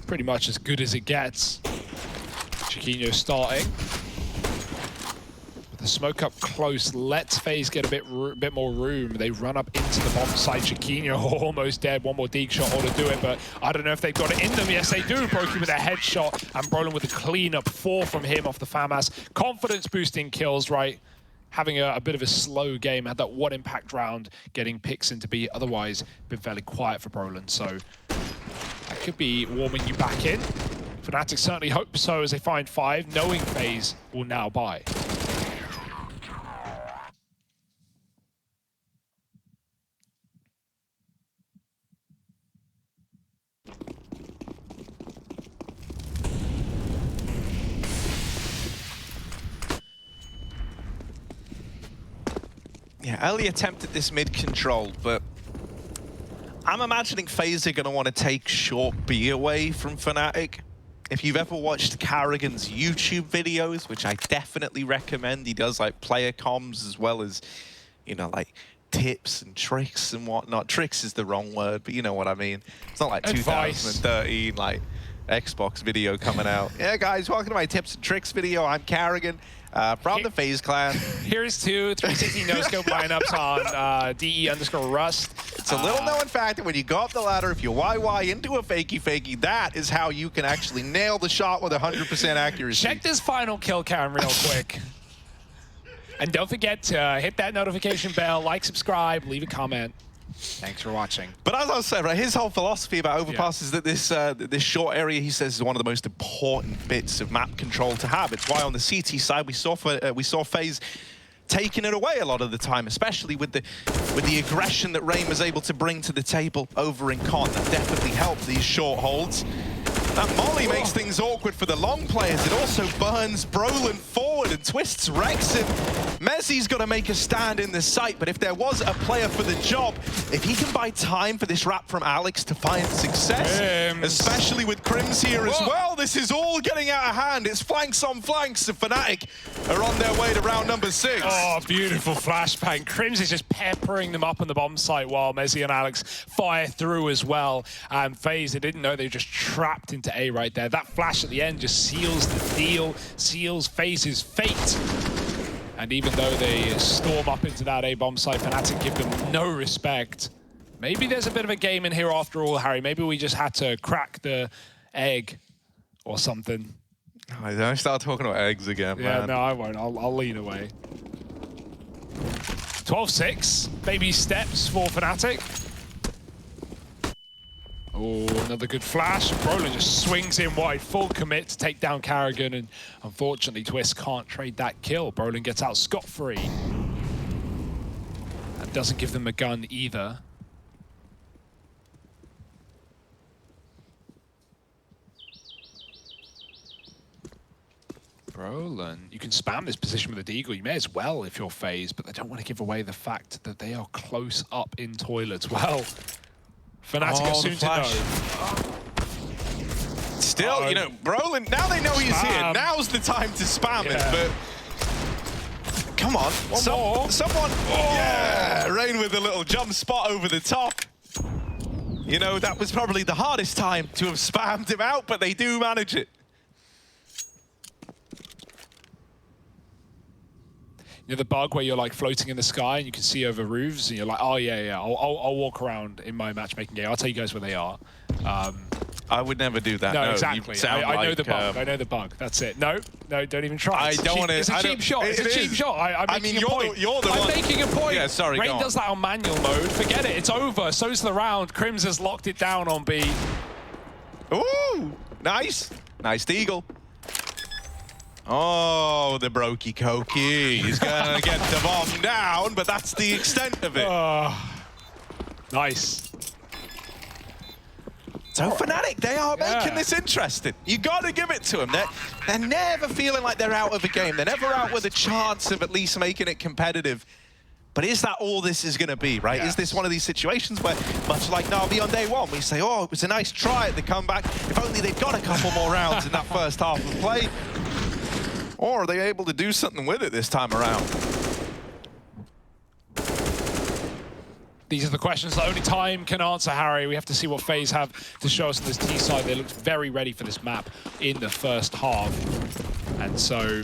pretty much as good as it gets. Chiquinho starting. With the smoke up close, lets FaZe get a bit more room. They run up into the bomb side. Chiquinho almost dead. One more dig shot ought to do it, but I don't know if they've got it in them. Yes, they do. Broken with a headshot, and Brolin with a clean-up 4 from him off the FAMAS. Confidence boosting kills, right? Having a bit of a slow game, had that 1 impact round, getting picks into B. Otherwise, been fairly quiet for Brolin, so that could be warming you back in. Fnatic certainly hope so as they find 5, knowing FaZe will now buy. Yeah, Ellie attempted this mid control, but I'm imagining FaZe are going to want to take short B away from Fnatic. If you've ever watched Carrigan's YouTube videos, which I definitely recommend, he does like player comms as well as, you know, like tips and tricks and whatnot. Tricks is the wrong word, but you know what I mean. It's not like Advice. 2013, like Xbox video coming out. Yeah, guys, welcome to my tips and tricks video. I'm Carrigan from the FaZe clan. Here's 2 360 no-scope lineups on DE_Rust. It's a little known fact that when you go up the ladder, if you YY into a fakey, that is how you can actually nail the shot with 100% accuracy. Check this final kill cam real quick. And don't forget to hit that notification bell, like, subscribe, leave a comment. Thanks for watching. But as I was saying, right, his whole philosophy about Overpass is that this short area, he says, is one of the most important bits of map control to have. It's why on the CT side we saw FaZe taking it away a lot of the time, especially with the aggression that Rain was able to bring to the table over in Con. That definitely helped these short holds. That Molly makes things awkward for the long players. It also burns Brolin forward and twists Rexon. Mezzy's got to make a stand in the site, but if there was a player for the job, if he can buy time for this wrap from Alex to find success, especially with Crims here as well, this is all getting out of hand. It's flanks on flanks, and Fnatic are on their way to round number 6. Oh, beautiful flashbang. Crims is just peppering them up on the bomb site while Mezzy and Alex fire through as well. And FaZe, they didn't know they were just trapped into A right there. That flash at the end just seals the deal, seals FaZe's fate. And even though they storm up into that A bomb site, Fnatic give them no respect. Maybe there's a bit of a game in here after all, Harry. Maybe we just had to crack the egg or something. Oh, don't start talking about eggs again, yeah, man. no, I won't. I'll lean away. 12-6. Baby steps for Fnatic. Oh, another good flash. Brolin just swings in wide, full commit to take down Carrigan, and unfortunately Twist can't trade that kill. Brolin gets out scot-free. That doesn't give them a gun either. Brolin, you can spam this position with a deagle. You may as well if you're FaZe, but they don't want to give away the fact that they are close up in toilets. Well, Fnatic are soon to know. Still, you know, Brolin, now they know he's here. Now's the time to spam it, but... Come on. Someone... Yeah, Rain with a little jump spot over the top. You know, that was probably the hardest time to have spammed him out, but they do manage it. You know the bug where you're like floating in the sky and you can see over roofs and you're like, oh yeah, I'll walk around in my matchmaking game. I'll tell you guys where they are. I would never do that. No, exactly. I know the bug. I know the bug. That's it. No, don't even try. I don't want to. It's a cheap shot. It's a cheap shot. I'm making a point. You're the one. I'm making a point. Yeah, sorry. Rain does that on manual mode. Forget it. It's over. So's the round. Crims has locked it down on B. Ooh, nice. Nice deagle. Oh, the brokey cokey. He's going to get the bomb down, but that's the extent of it. Nice. So Fnatic, they are making this interesting. You got to give it to them. They're never feeling like they're out of a game. They're never out with a chance of at least making it competitive. But is that all this is going to be, right? Is this one of these situations where, much like Na'Vi on day one, we say, oh, it was a nice try at the comeback. If only they'd got a couple more rounds in that first half of play. Or are they able to do something with it this time around? These are the questions that only time can answer, Harry. We have to see what FaZe have to show us on this T side. They looked very ready for this map in the first half. And so,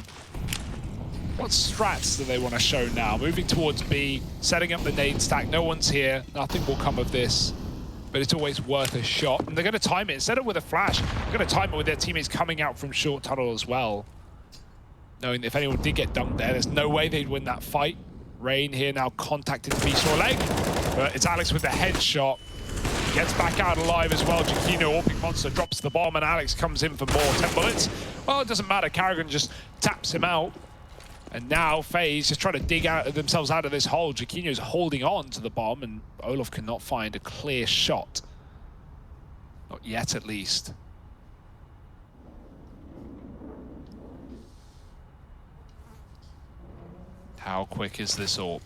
what strats do they want to show now? Moving towards B, setting up the nade stack. No one's here. Nothing will come of this. But it's always worth a shot. And they're going to time it. Instead of with a flash, they're going to time it with their teammates coming out from short tunnel as well. Knowing that if anyone did get dunked there, there's no way they'd win that fight. Rain here now contacted the B-Store leg. But it's Alex with the headshot. Gets back out alive as well. Jakino, Orping Monster, drops the bomb, and Alex comes in for more. 10 bullets. Well, it doesn't matter. Karrigan just taps him out. And now FaZe just trying to dig themselves out of this hole. Jakino's holding on to the bomb, and Olof cannot find a clear shot. Not yet, at least. How quick is this AWP?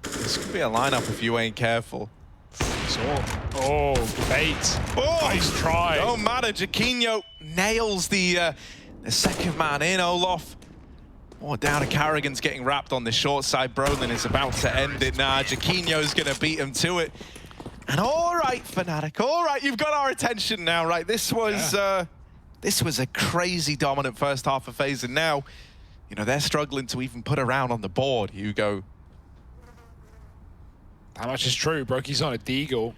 This could be a lineup if you ain't careful. Oh, bait. Oh, nice try. Don't matter. Jakino nails the second man in. Olof. Oh, down to Karrigan's getting wrapped on the short side. Brolin is about to end it now. Jakino's going to beat him to it. And all right, Fnatic. All right, you've got our attention now, right? This was a crazy dominant first half of FaZe, and now, you know, they're struggling to even put a round on the board, Hugo. How much is true? Brokey's on a Deagle.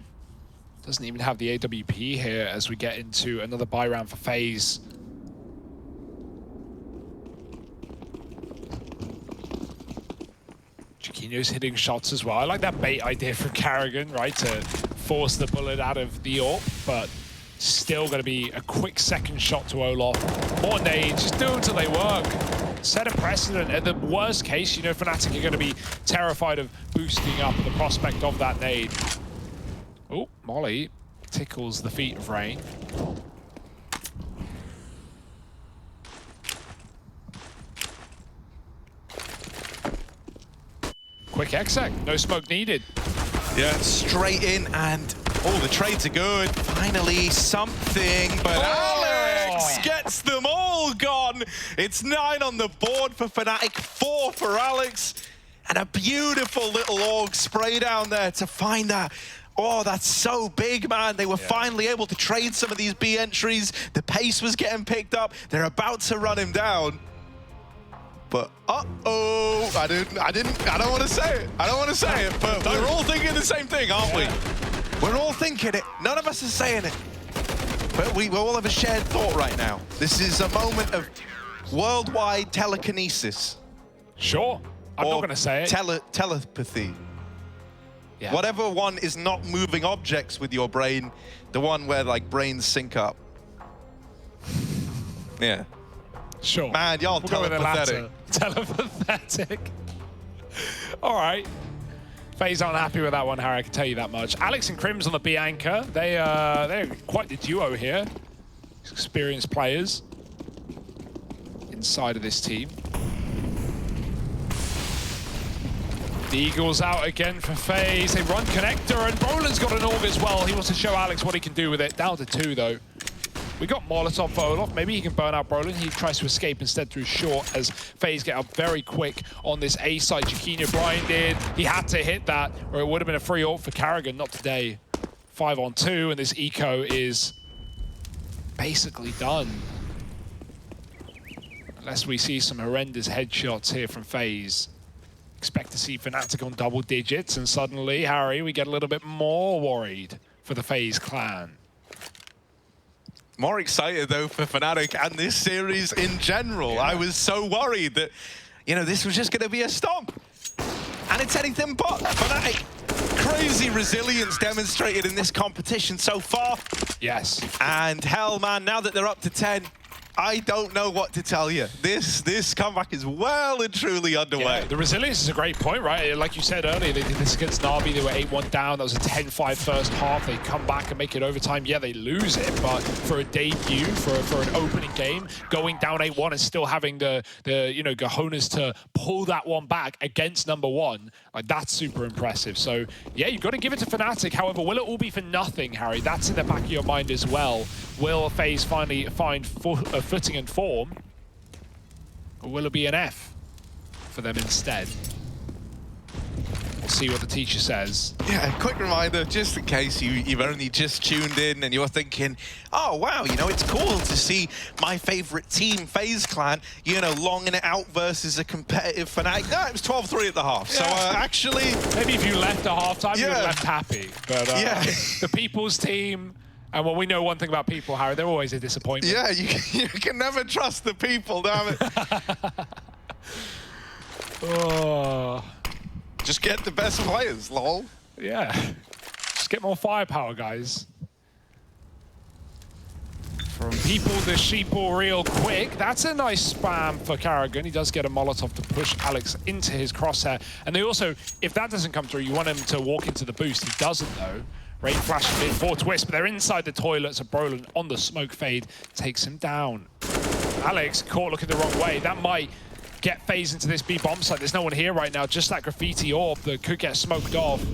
Doesn't even have the AWP here as we get into another buy round for FaZe. Jakino's hitting shots as well. I like that bait idea from Karrigan, right? To force the bullet out of the AWP, but still going to be a quick second shot to Olof. More nades, just do them till they work. Set a precedent. At the worst case, you know, Fnatic are going to be terrified of boosting up the prospect of that nade. Oh, Molly tickles the feet of Rain. Quick exec, no smoke needed. Yeah, straight in, and oh, the trades are good. Finally, something, but Alex gets them all gone. It's 9 on the board for Fnatic, 4 for Alex, and a beautiful little org spray down there to find that. Oh, that's so big, man. They were finally able to trade some of these B entries. The pace was getting picked up. They're about to run him down. But uh-oh, I don't want to say it. I don't want to say it, but we're all thinking the same thing, aren't we? We're all thinking it. None of us are saying it. But we all have a shared thought right now. This is a moment of worldwide telekinesis. Sure, I'm not going to say it. Telepathy. Yeah. Whatever one is not moving objects with your brain, the one where like brains sync up. Yeah. Sure. Man, y'all telepathetic. Telepathetic. All right. FaZe aren't happy with that one, Harry, I can tell you that much. Alex and Crims on the B anchor. They're quite the duo here. Experienced players inside of this team. The Eagles out again for FaZe. They run connector, and Brolin's got an AUG as well. He wants to show Alex what he can do with it. Down to 2, though. We got Molotov for Olof. Maybe he can burn out Brolin. He tries to escape instead through short as FaZe get up very quick on this A side. Jakino blinded. He had to hit that, or it would have been a free ult for Karrigan. Not today. 5 on 2, and this eco is basically done. Unless we see some horrendous headshots here from FaZe. Expect to see Fnatic on double digits, and suddenly, Harry, we get a little bit more worried for the FaZe clan. More excited, though, for Fnatic and this series in general. I was so worried that, you know, this was just going to be a stomp. And it's anything but. Fnatic, crazy resilience demonstrated in this competition so far. Yes. And hell, man, now that they're up to 10, I don't know what to tell you. This comeback is well and truly underway. Yeah, the resilience is a great point, right? Like you said earlier, they did this against Na'Vi. They were 8-1 down. That was a 10-5 first half. They come back and make it overtime. Yeah, they lose it, but for a debut, for an opening game, going down 8-1 and still having the cojones to pull that one back against number one, like that's super impressive. So yeah, you've got to give it to Fnatic. However, will it all be for nothing, Harry? That's in the back of your mind as well. Will FaZe finally find footing and form, or will it be an F for them instead? We'll see what the teacher says. Yeah, quick reminder, just in case you've only just tuned in and you're thinking, oh wow, you know, it's cool to see my favorite team, FaZe Clan, you know, longing it out versus a competitive Fnatic. No, it was 12-3 at the half. Yeah. So actually... Maybe if you left at halftime, you would have left happy. But the people's team... And well, we know one thing about people, Harry, they're always a disappointment. Yeah, you can never trust the people, damn it. Oh. Just get the best players, lol. Yeah. Just get more firepower, guys. From people to sheeple real quick. That's a nice spam for Karrigan. He does get a Molotov to push Alex into his crosshair. And they also, if that doesn't come through, you want him to walk into the boost. He doesn't, though. Rain flashing in for Twist, but they're inside the toilet, so Brolin on the smoke fade takes him down. Alex caught looking the wrong way. That might get FaZe into this B bomb site. There's no one here right now, just that graffiti orb that could get smoked off.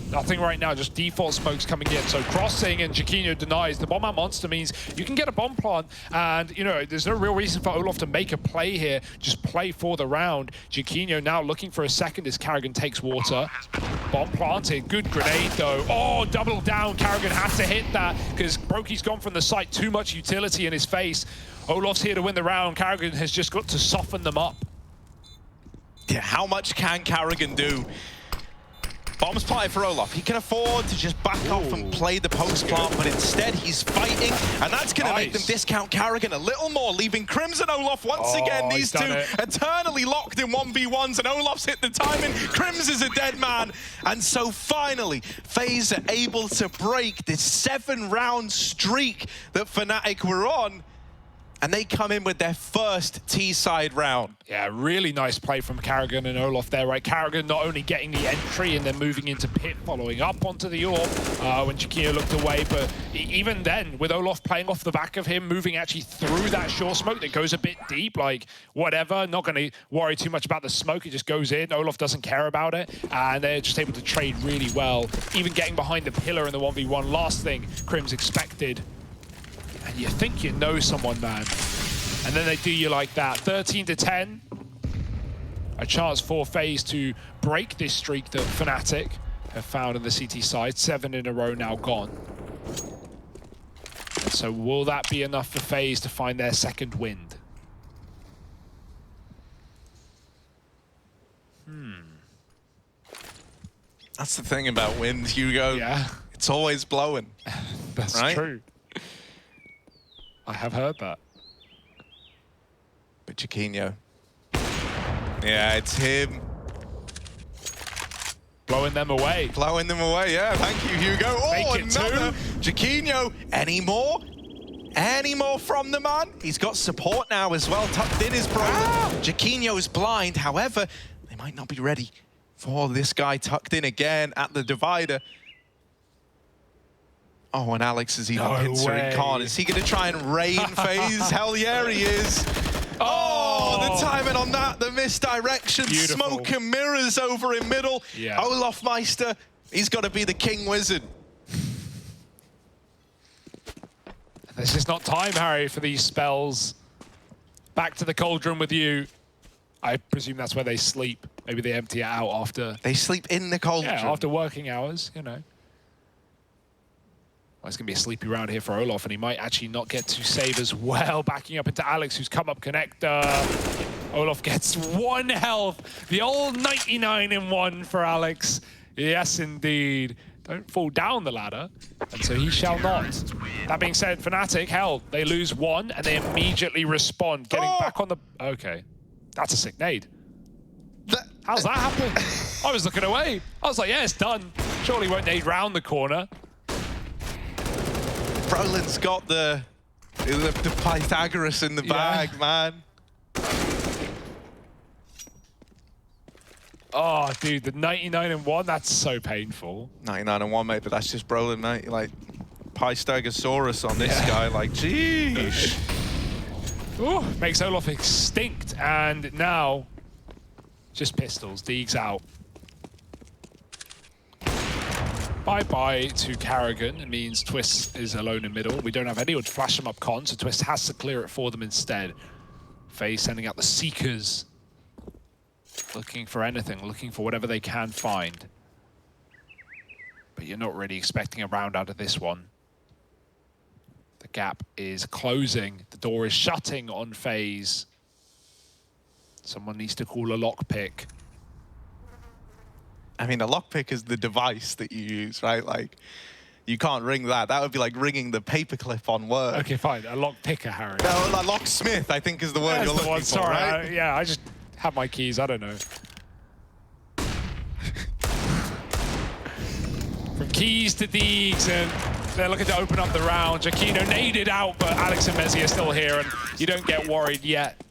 Nothing right now, just default smokes coming in. So crossing and Jaquinho denies. The bomb out monster means you can get a bomb plant, and you know, there's no real reason for Olof to make a play here. Just play for the round. Jaquinho now looking for a second as Karrigan takes water. Bomb planted, good grenade though. Oh, double down, Karrigan has to hit that because Brokey's gone from the site, too much utility in his face. Olof's here to win the round. Karrigan has just got to soften them up. Yeah, how much can Karrigan do? Bomb's planted for Olof. He can afford to just back off and play the post plant, but instead he's fighting, and that's going to make them discount Karrigan a little more, leaving Crimson Olof once again. These two eternally locked in 1v1s, and Olof's hit the timing. Crims is a dead man, and so finally, FaZe are able to break this 7-round streak that Fnatic were on. And they come in with their first T-side round. Yeah, really nice play from Karrigan and Olof there, right? Karrigan not only getting the entry and then moving into pit, following up onto the orb when Jaquinho looked away, but even then, with Olof playing off the back of him, moving actually through that short smoke that goes a bit deep, like whatever, not going to worry too much about the smoke, it just goes in. Olof doesn't care about it, and they're just able to trade really well, even getting behind the pillar in the 1v1. Last thing Crims expected. And you think you know someone, man. And then they do you like that. 13-10. A chance for FaZe to break this streak that Fnatic have found on the CT side. 7 in a row now gone. So will that be enough for FaZe to find their second wind? That's the thing about wind, Hugo. Yeah. It's always blowing. That's true. I have heard that. But Jaquinho. Yeah, it's him. Blowing them away. Blowing them away, yeah. Thank you, Hugo. Oh, another. Jaquinho. Any more? Any more from the man? He's got support now as well. Tucked in his brother. Jaquinho's blind. However, they might not be ready for this guy tucked in again at the divider. Oh, and Alex is even answering Khan. Is he going to try and rain FaZe? Hell yeah, he is. Oh, the timing on that, the misdirection. Beautiful. Smoke and mirrors over in middle. Yeah. Olof Meister, he's got to be the king wizard. This is not time, Harry, for these spells. Back to the cauldron with you. I presume that's where they sleep. Maybe they empty it out after. They sleep in the cauldron? Yeah, after working hours, you know. It's going to be a sleepy round here for Olof, and he might actually not get to save as well. Backing up into Alex, who's come up connector. Olof gets 1 health. The old 99 in 1 for Alex. Yes, indeed. Don't fall down the ladder, and so he shall not. That being said, Fnatic, hell, they lose 1, and they immediately respond, getting back on the... Okay, that's a sick nade. How's that happen? I was looking away. I was like, yeah, it's done. Surely won't nade round the corner. Brolin's got the The Pythagoras in the bag, man. Oh, dude, the 99-1, that's so painful. 99-1, mate, but that's just Brolin, mate. Like, Pythagosaurus on this guy, like, jeez. Ooh, makes Olaf extinct, and now just pistols. Deeg's out. Bye-bye to Karrigan. It means Twist is alone in middle. We don't have anyone to flash him up con, so Twist has to clear it for them instead. FaZe sending out the Seekers. Looking for anything, looking for whatever they can find. But you're not really expecting a round out of this one. The gap is closing. The door is shutting on FaZe. Someone needs to call a lockpick. I mean, a lockpick is the device that you use, right? Like, you can't ring that. That would be like ringing the paperclip on Word. Okay, fine. A lockpicker, Harry. No, like locksmith, I think is the word That's you're the looking one. for, Sorry, right? yeah, I just have my keys. I don't know. From keys to Deegs, and they're looking to open up the round. Giacchino naded out, but Alex and Messi are still here, and you don't get worried yet.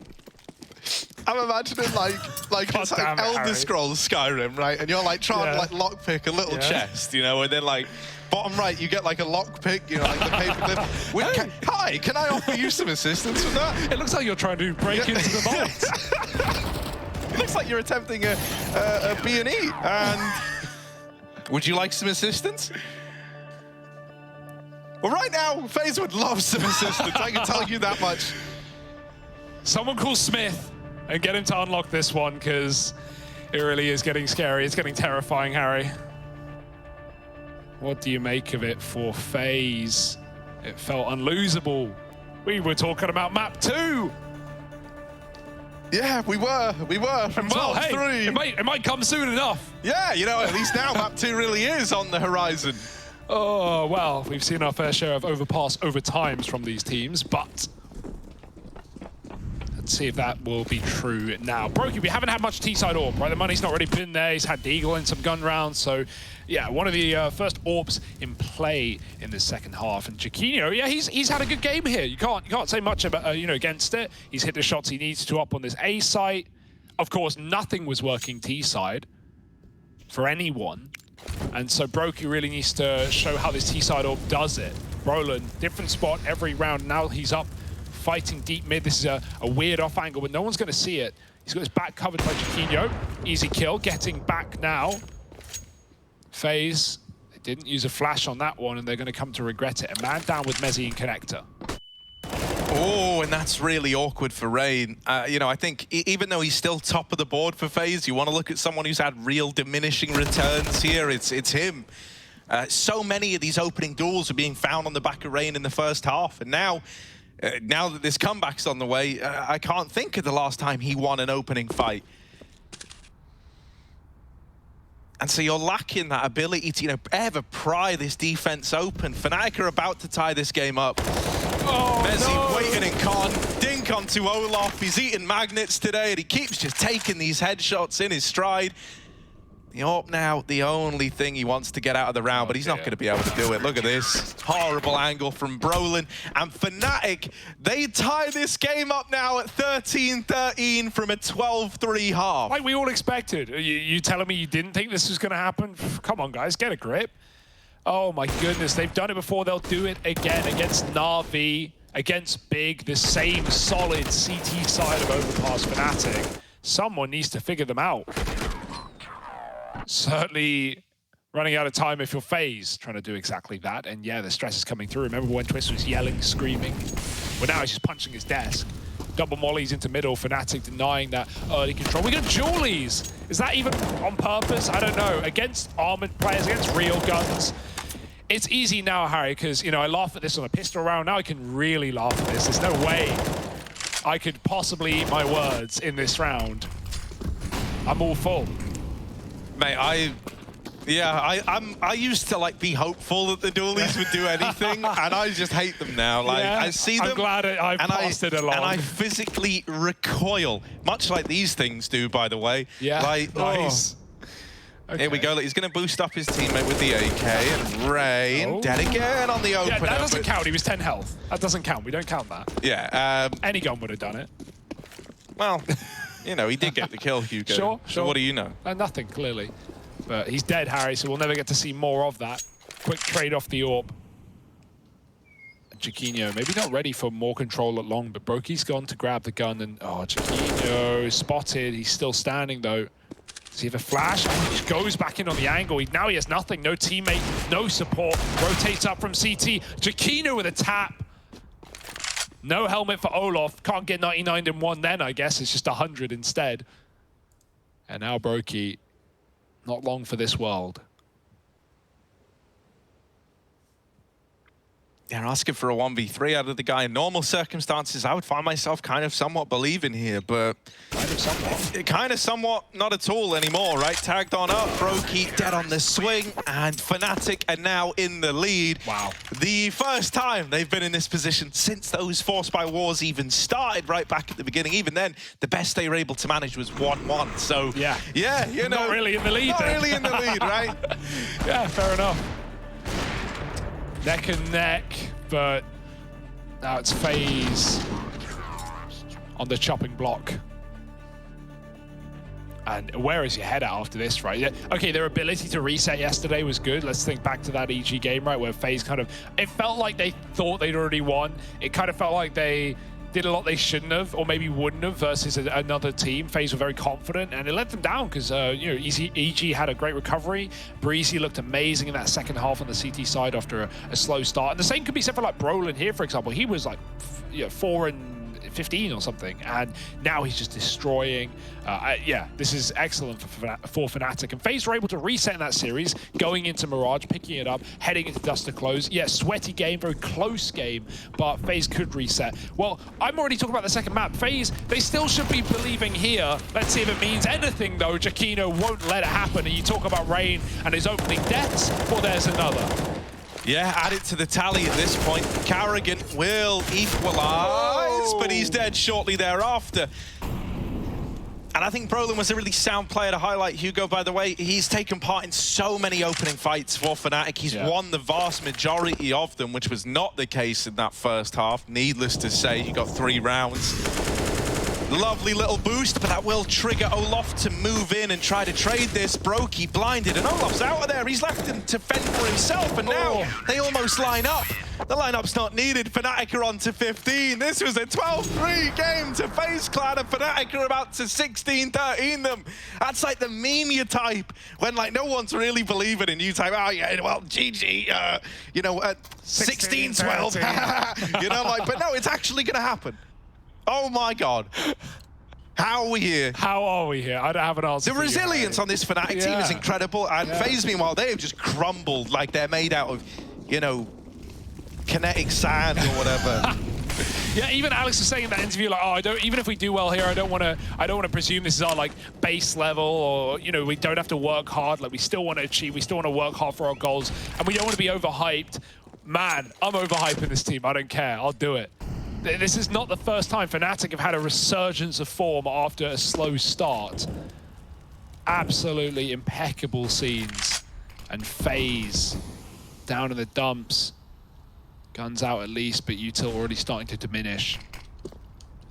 I'm imagining like it's like Elder Scrolls Skyrim, right? And you're like trying to like lockpick a little chest, you know, and then like bottom right you get like a lockpick, you know, like the paperclip. Hi, can I offer you some assistance with that? It looks like you're trying to break into the vault. It looks like you're attempting a B&E. And would you like some assistance? Well, right now, FaZe would love some assistance. I can tell you that much. Someone call Smith and get him to unlock this one, because it really is getting scary. It's getting terrifying, Harry. What do you make of it for FaZe? It felt unlosable. We were talking about map 2. Yeah, we were from 12-3. It might come soon enough. Yeah, you know, at least now map 2 really is on the horizon. Oh, well, we've seen our fair share of overpass overtimes from these teams, but let's see if that will be true now. Brokey, we haven't had much T-side AWP, right? The money's not really been there. He's had Deagle in some gun rounds, so yeah, one of the first AWPs in play in the second half. And Giacchino, yeah, he's had a good game here. You can't say much about against it. He's hit the shots he needs to up on this A site. Of course, nothing was working T-side for anyone. And so Brokey really needs to show how this T-side AWP does it. Roland, different spot every round. Now he's up, fighting deep mid. This is a weird off angle, but no one's going to see it. He's got his back covered by Giacchino. Easy kill, getting back now. FaZe, they didn't use a flash on that one, and they're going to come to regret it. A man down with Messi and Connector. Oh, and that's really awkward for Rain. You know, I think even though he's still top of the board for FaZe, you want to look at someone who's had real diminishing returns here. It's him. So many of these opening duels are being found on the back of Rain in the first half, and now that this comeback's on the way, I can't think of the last time he won an opening fight. And so you're lacking that ability to, ever pry this defense open. Fnatic are about to tie this game up. Oh, Messi waiting in con, dink onto Olaf. He's eating magnets today, and he keeps just taking these headshots in his stride. The AWP now, the only thing he wants to get out of the round, but he's not going to be able to do it. Look at this horrible angle from Brolin. And Fnatic, they tie this game up now at 13-13 from a 12-3 half. Like we all expected. You telling me you didn't think this was going to happen? Come on, guys, get a grip. Oh my goodness, they've done it before. They'll do it again against Na'Vi, against Big, the same solid CT side of Overpass Fnatic. Someone needs to figure them out. Certainly running out of time if you're FaZe trying to do exactly that. And yeah, the stress is coming through. Remember when Twist was yelling, screaming? Well, now he's just punching his desk. Double mollies into middle, Fnatic denying that early control. We got Julies. Is that even on purpose? I don't know. Against armored players, against real guns. It's easy now, Harry, because, I laugh at this on a pistol round. Now I can really laugh at this. There's no way I could possibly eat my words in this round. I'm all full. Mate, I used to be hopeful that the dualies would do anything, and I just hate them now. I see them. I'm glad I passed it along. And I physically recoil, much like these things do, by the way. Yeah, nice. Here we go. He's going to boost up his teammate with the AK, and Rain dead again on the opener. Yeah, that doesn't count. He was 10 health. That doesn't count. We don't count that. Yeah. Any gun would have done it. Well, you know, he did get the kill, Hugo. Sure. So what do you know? Nothing, clearly. But he's dead, Harry, so we'll never get to see more of that. Quick trade off the AWP. Chiquinho, maybe not ready for more control at long, but Broky's gone to grab the gun, and Chiquinho spotted. He's still standing though. Does he have a flash? Oh, he just goes back in on the angle. Now he has nothing, no teammate, no support. Rotates up from CT. Chiquinho with a tap. No helmet for Olof. Can't get 99 in one then, I guess. It's just 100 instead. And now Broky, not long for this world. They're asking for a 1v3 out of the guy. In normal circumstances, I would find myself kind of somewhat believing here, but kind of somewhat not at all anymore, right? Tagged on up, Broky dead on the swing, and Fnatic are now in the lead. Wow. The first time they've been in this position since those Force by Wars even started right back at the beginning. Even then, the best they were able to manage was 1-1. So, yeah, you know. Not really in the lead. Not really in the lead, right? Yeah, fair enough. Neck and neck, but now it's FaZe on the chopping block. And where is your head at after this, right? Yeah. Okay, their ability to reset yesterday was good. Let's think back to that EG game, right, where FaZe kind of, it felt like they thought they'd already won. It kind of felt like they did a lot they shouldn't have, or maybe wouldn't have, versus another team. FaZe were very confident, and it let them down because you know, EG had a great recovery. Breezy looked amazing in that second half on the CT side after a slow start. And the same could be said for like Brolin here, for example. He was like 4-15 or something, and now he's just destroying. Yeah, this is excellent for Fnatic. And FaZe were able to reset in that series, going into Mirage, picking it up, heading into Dust to close. Yeah, sweaty game, very close game, but FaZe could reset. Well, I'm already talking about the second map. FaZe, they still should be believing here. Let's see if it means anything, though. Chiquinho won't let it happen. And you talk about Rain and his opening deaths, well, there's another. Yeah, add it to the tally at this point. Carrigan will equalize, but he's dead shortly thereafter. And I think Brolin was a really sound player to highlight. Hugo, by the way, he's taken part in so many opening fights for Fnatic. He's won the vast majority of them, which was not the case in that first half. Needless to say, he got 3 rounds. Lovely little boost, but that will trigger Olof to move in and try to trade this. Broky blinded, and Olof's out of there. He's left him to fend for himself, and now they almost line up. The lineup's not needed. Fnatic are on to 15. This was a 12-3 game to FaZe Clan, and Fnatic are about to 16-13 them. That's like the meme type, when like no one's really believing in you type, oh yeah, well, GG, you know, 16-12. You know, like, but no, it's actually gonna happen. Oh my God. How are we here? How are we here? I don't have an answer. The resilience on this Fnatic team is incredible, and FaZe, meanwhile, they have just crumbled like they're made out of, you know, kinetic sand or whatever. Yeah, even Alex was saying in that interview, like, oh, I don't. Even if we do well here, I don't want to presume this is our like base level, or you know, we don't have to work hard. Like, we still want to achieve. We still want to work hard for our goals, and we don't want to be overhyped. Man, I'm overhyping this team. I don't care. I'll do it. This is not the first time Fnatic have had a resurgence of form after a slow start. Absolutely impeccable scenes. And FaZe down in the dumps. Guns out at least, but util already starting to diminish.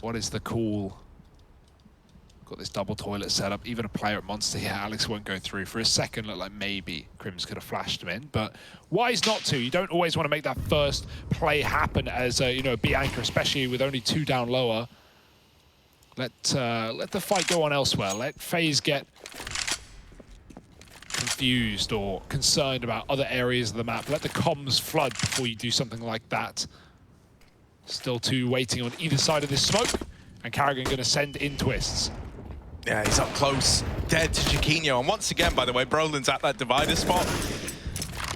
What is the call? Got this double toilet set up. Even a player at Monster here, Alex won't go through. For a second, looked like maybe Crims could have flashed him in, but wise not to. You don't always want to make that first play happen as a, you know, B anchor, especially with only 2 down lower. Let the fight go on elsewhere. Let FaZe get confused or concerned about other areas of the map. Let the comms flood before you do something like that. Still 2 waiting on either side of this smoke, and Carrigan going to send in twists. Yeah, he's up close, dead to Chiquinho. And once again, by the way, Brolin's at that divider spot.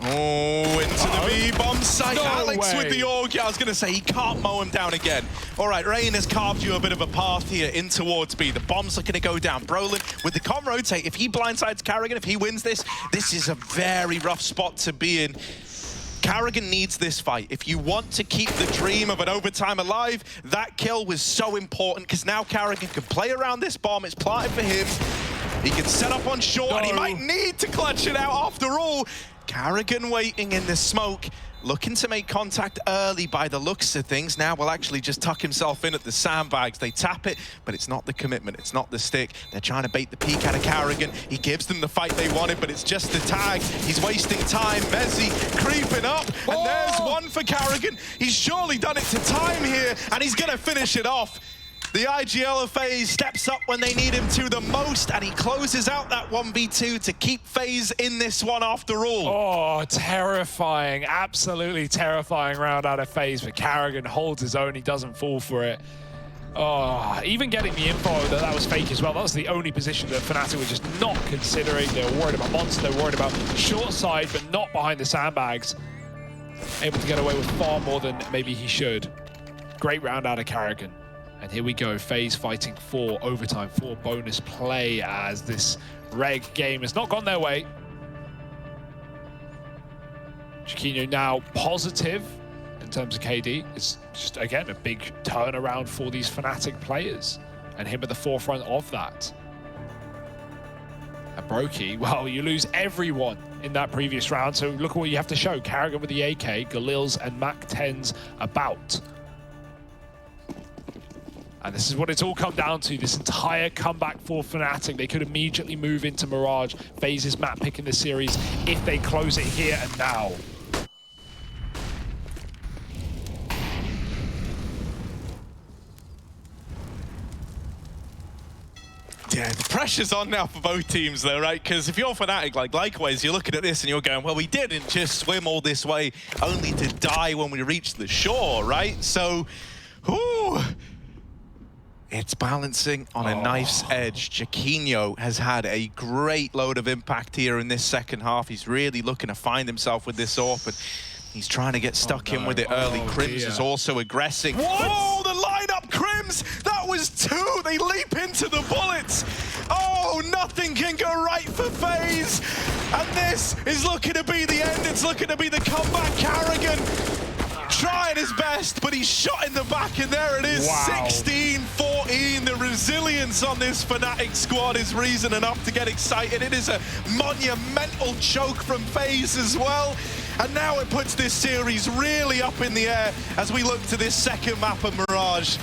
Oh, into the B-bomb site. No Alex way. with the AUG. I was going to say, he can't mow him down again. All right, Rain has carved you a bit of a path here in towards B. The bombs are going to go down. Brolin with the com rotate. If he blindsides Carrigan, if he wins this, this is a very rough spot to be in. Carrigan needs this fight. If you want to keep the dream of an overtime alive, that kill was so important because now Carrigan can play around this bomb. It's planted for him. He can set up on short, and he might need to clutch it out after all. Carrigan waiting in the smoke, looking to make contact early by the looks of things. Now will actually just tuck himself in at the sandbags. They tap it, but it's not the commitment, it's not the stick. They're trying to bait the peek out of Carrigan. He gives them the fight they wanted, but it's just the tag. He's wasting time. Mezzi creeping up, and there's one for Carrigan. He's surely done it to time here, and he's gonna finish it off. The IGL of FaZe steps up when they need him to the most, and he closes out that 1v2 to keep FaZe in this one after all. Oh, terrifying, absolutely terrifying round out of FaZe, but Carrigan holds his own, he doesn't fall for it. Oh, even getting the info that was fake as well, that was the only position that Fnatic were just not considering. They were worried about Monster, they were worried about short side, but not behind the sandbags. Able to get away with far more than maybe he should. Great round out of Carrigan. And here we go, FaZe fighting for overtime, for bonus play, as this reg game has not gone their way. Chiquinho now positive in terms of KD. It's just, again, a big turnaround for these Fnatic players, and him at the forefront of that. And Brokey, well, you lose everyone in that previous round, so look at what you have to show. Carrigan with the AK, Galils and Mac-10s about. And this is what it's all come down to, this entire comeback for Fnatic. They could immediately move into Mirage, FaZe's map pick in the series, if they close it here and now. Yeah, the pressure's on now for both teams though, right? Because if you're Fnatic, likewise, you're looking at this and you're going, well, we didn't just swim all this way only to die when we reached the shore, right? So, whoo. It's balancing on a knife's edge. Chiquinho has had a great load of impact here in this second half. He's really looking to find himself with this AWP, but he's trying to get stuck in with it early. Crims is also aggressing. What? Oh, the lineup, Crims! That was two! They leap into the bullets! Oh, nothing can go right for FaZe! And this is looking to be the end. It's looking to be the comeback. Carrigan trying his best, but he's shot in the back, and there it is. Wow. 16-14. The resilience on this Fnatic squad is reason enough to get excited. It is a monumental choke from FaZe as well. And now it puts this series really up in the air as we look to this second map of Mirage.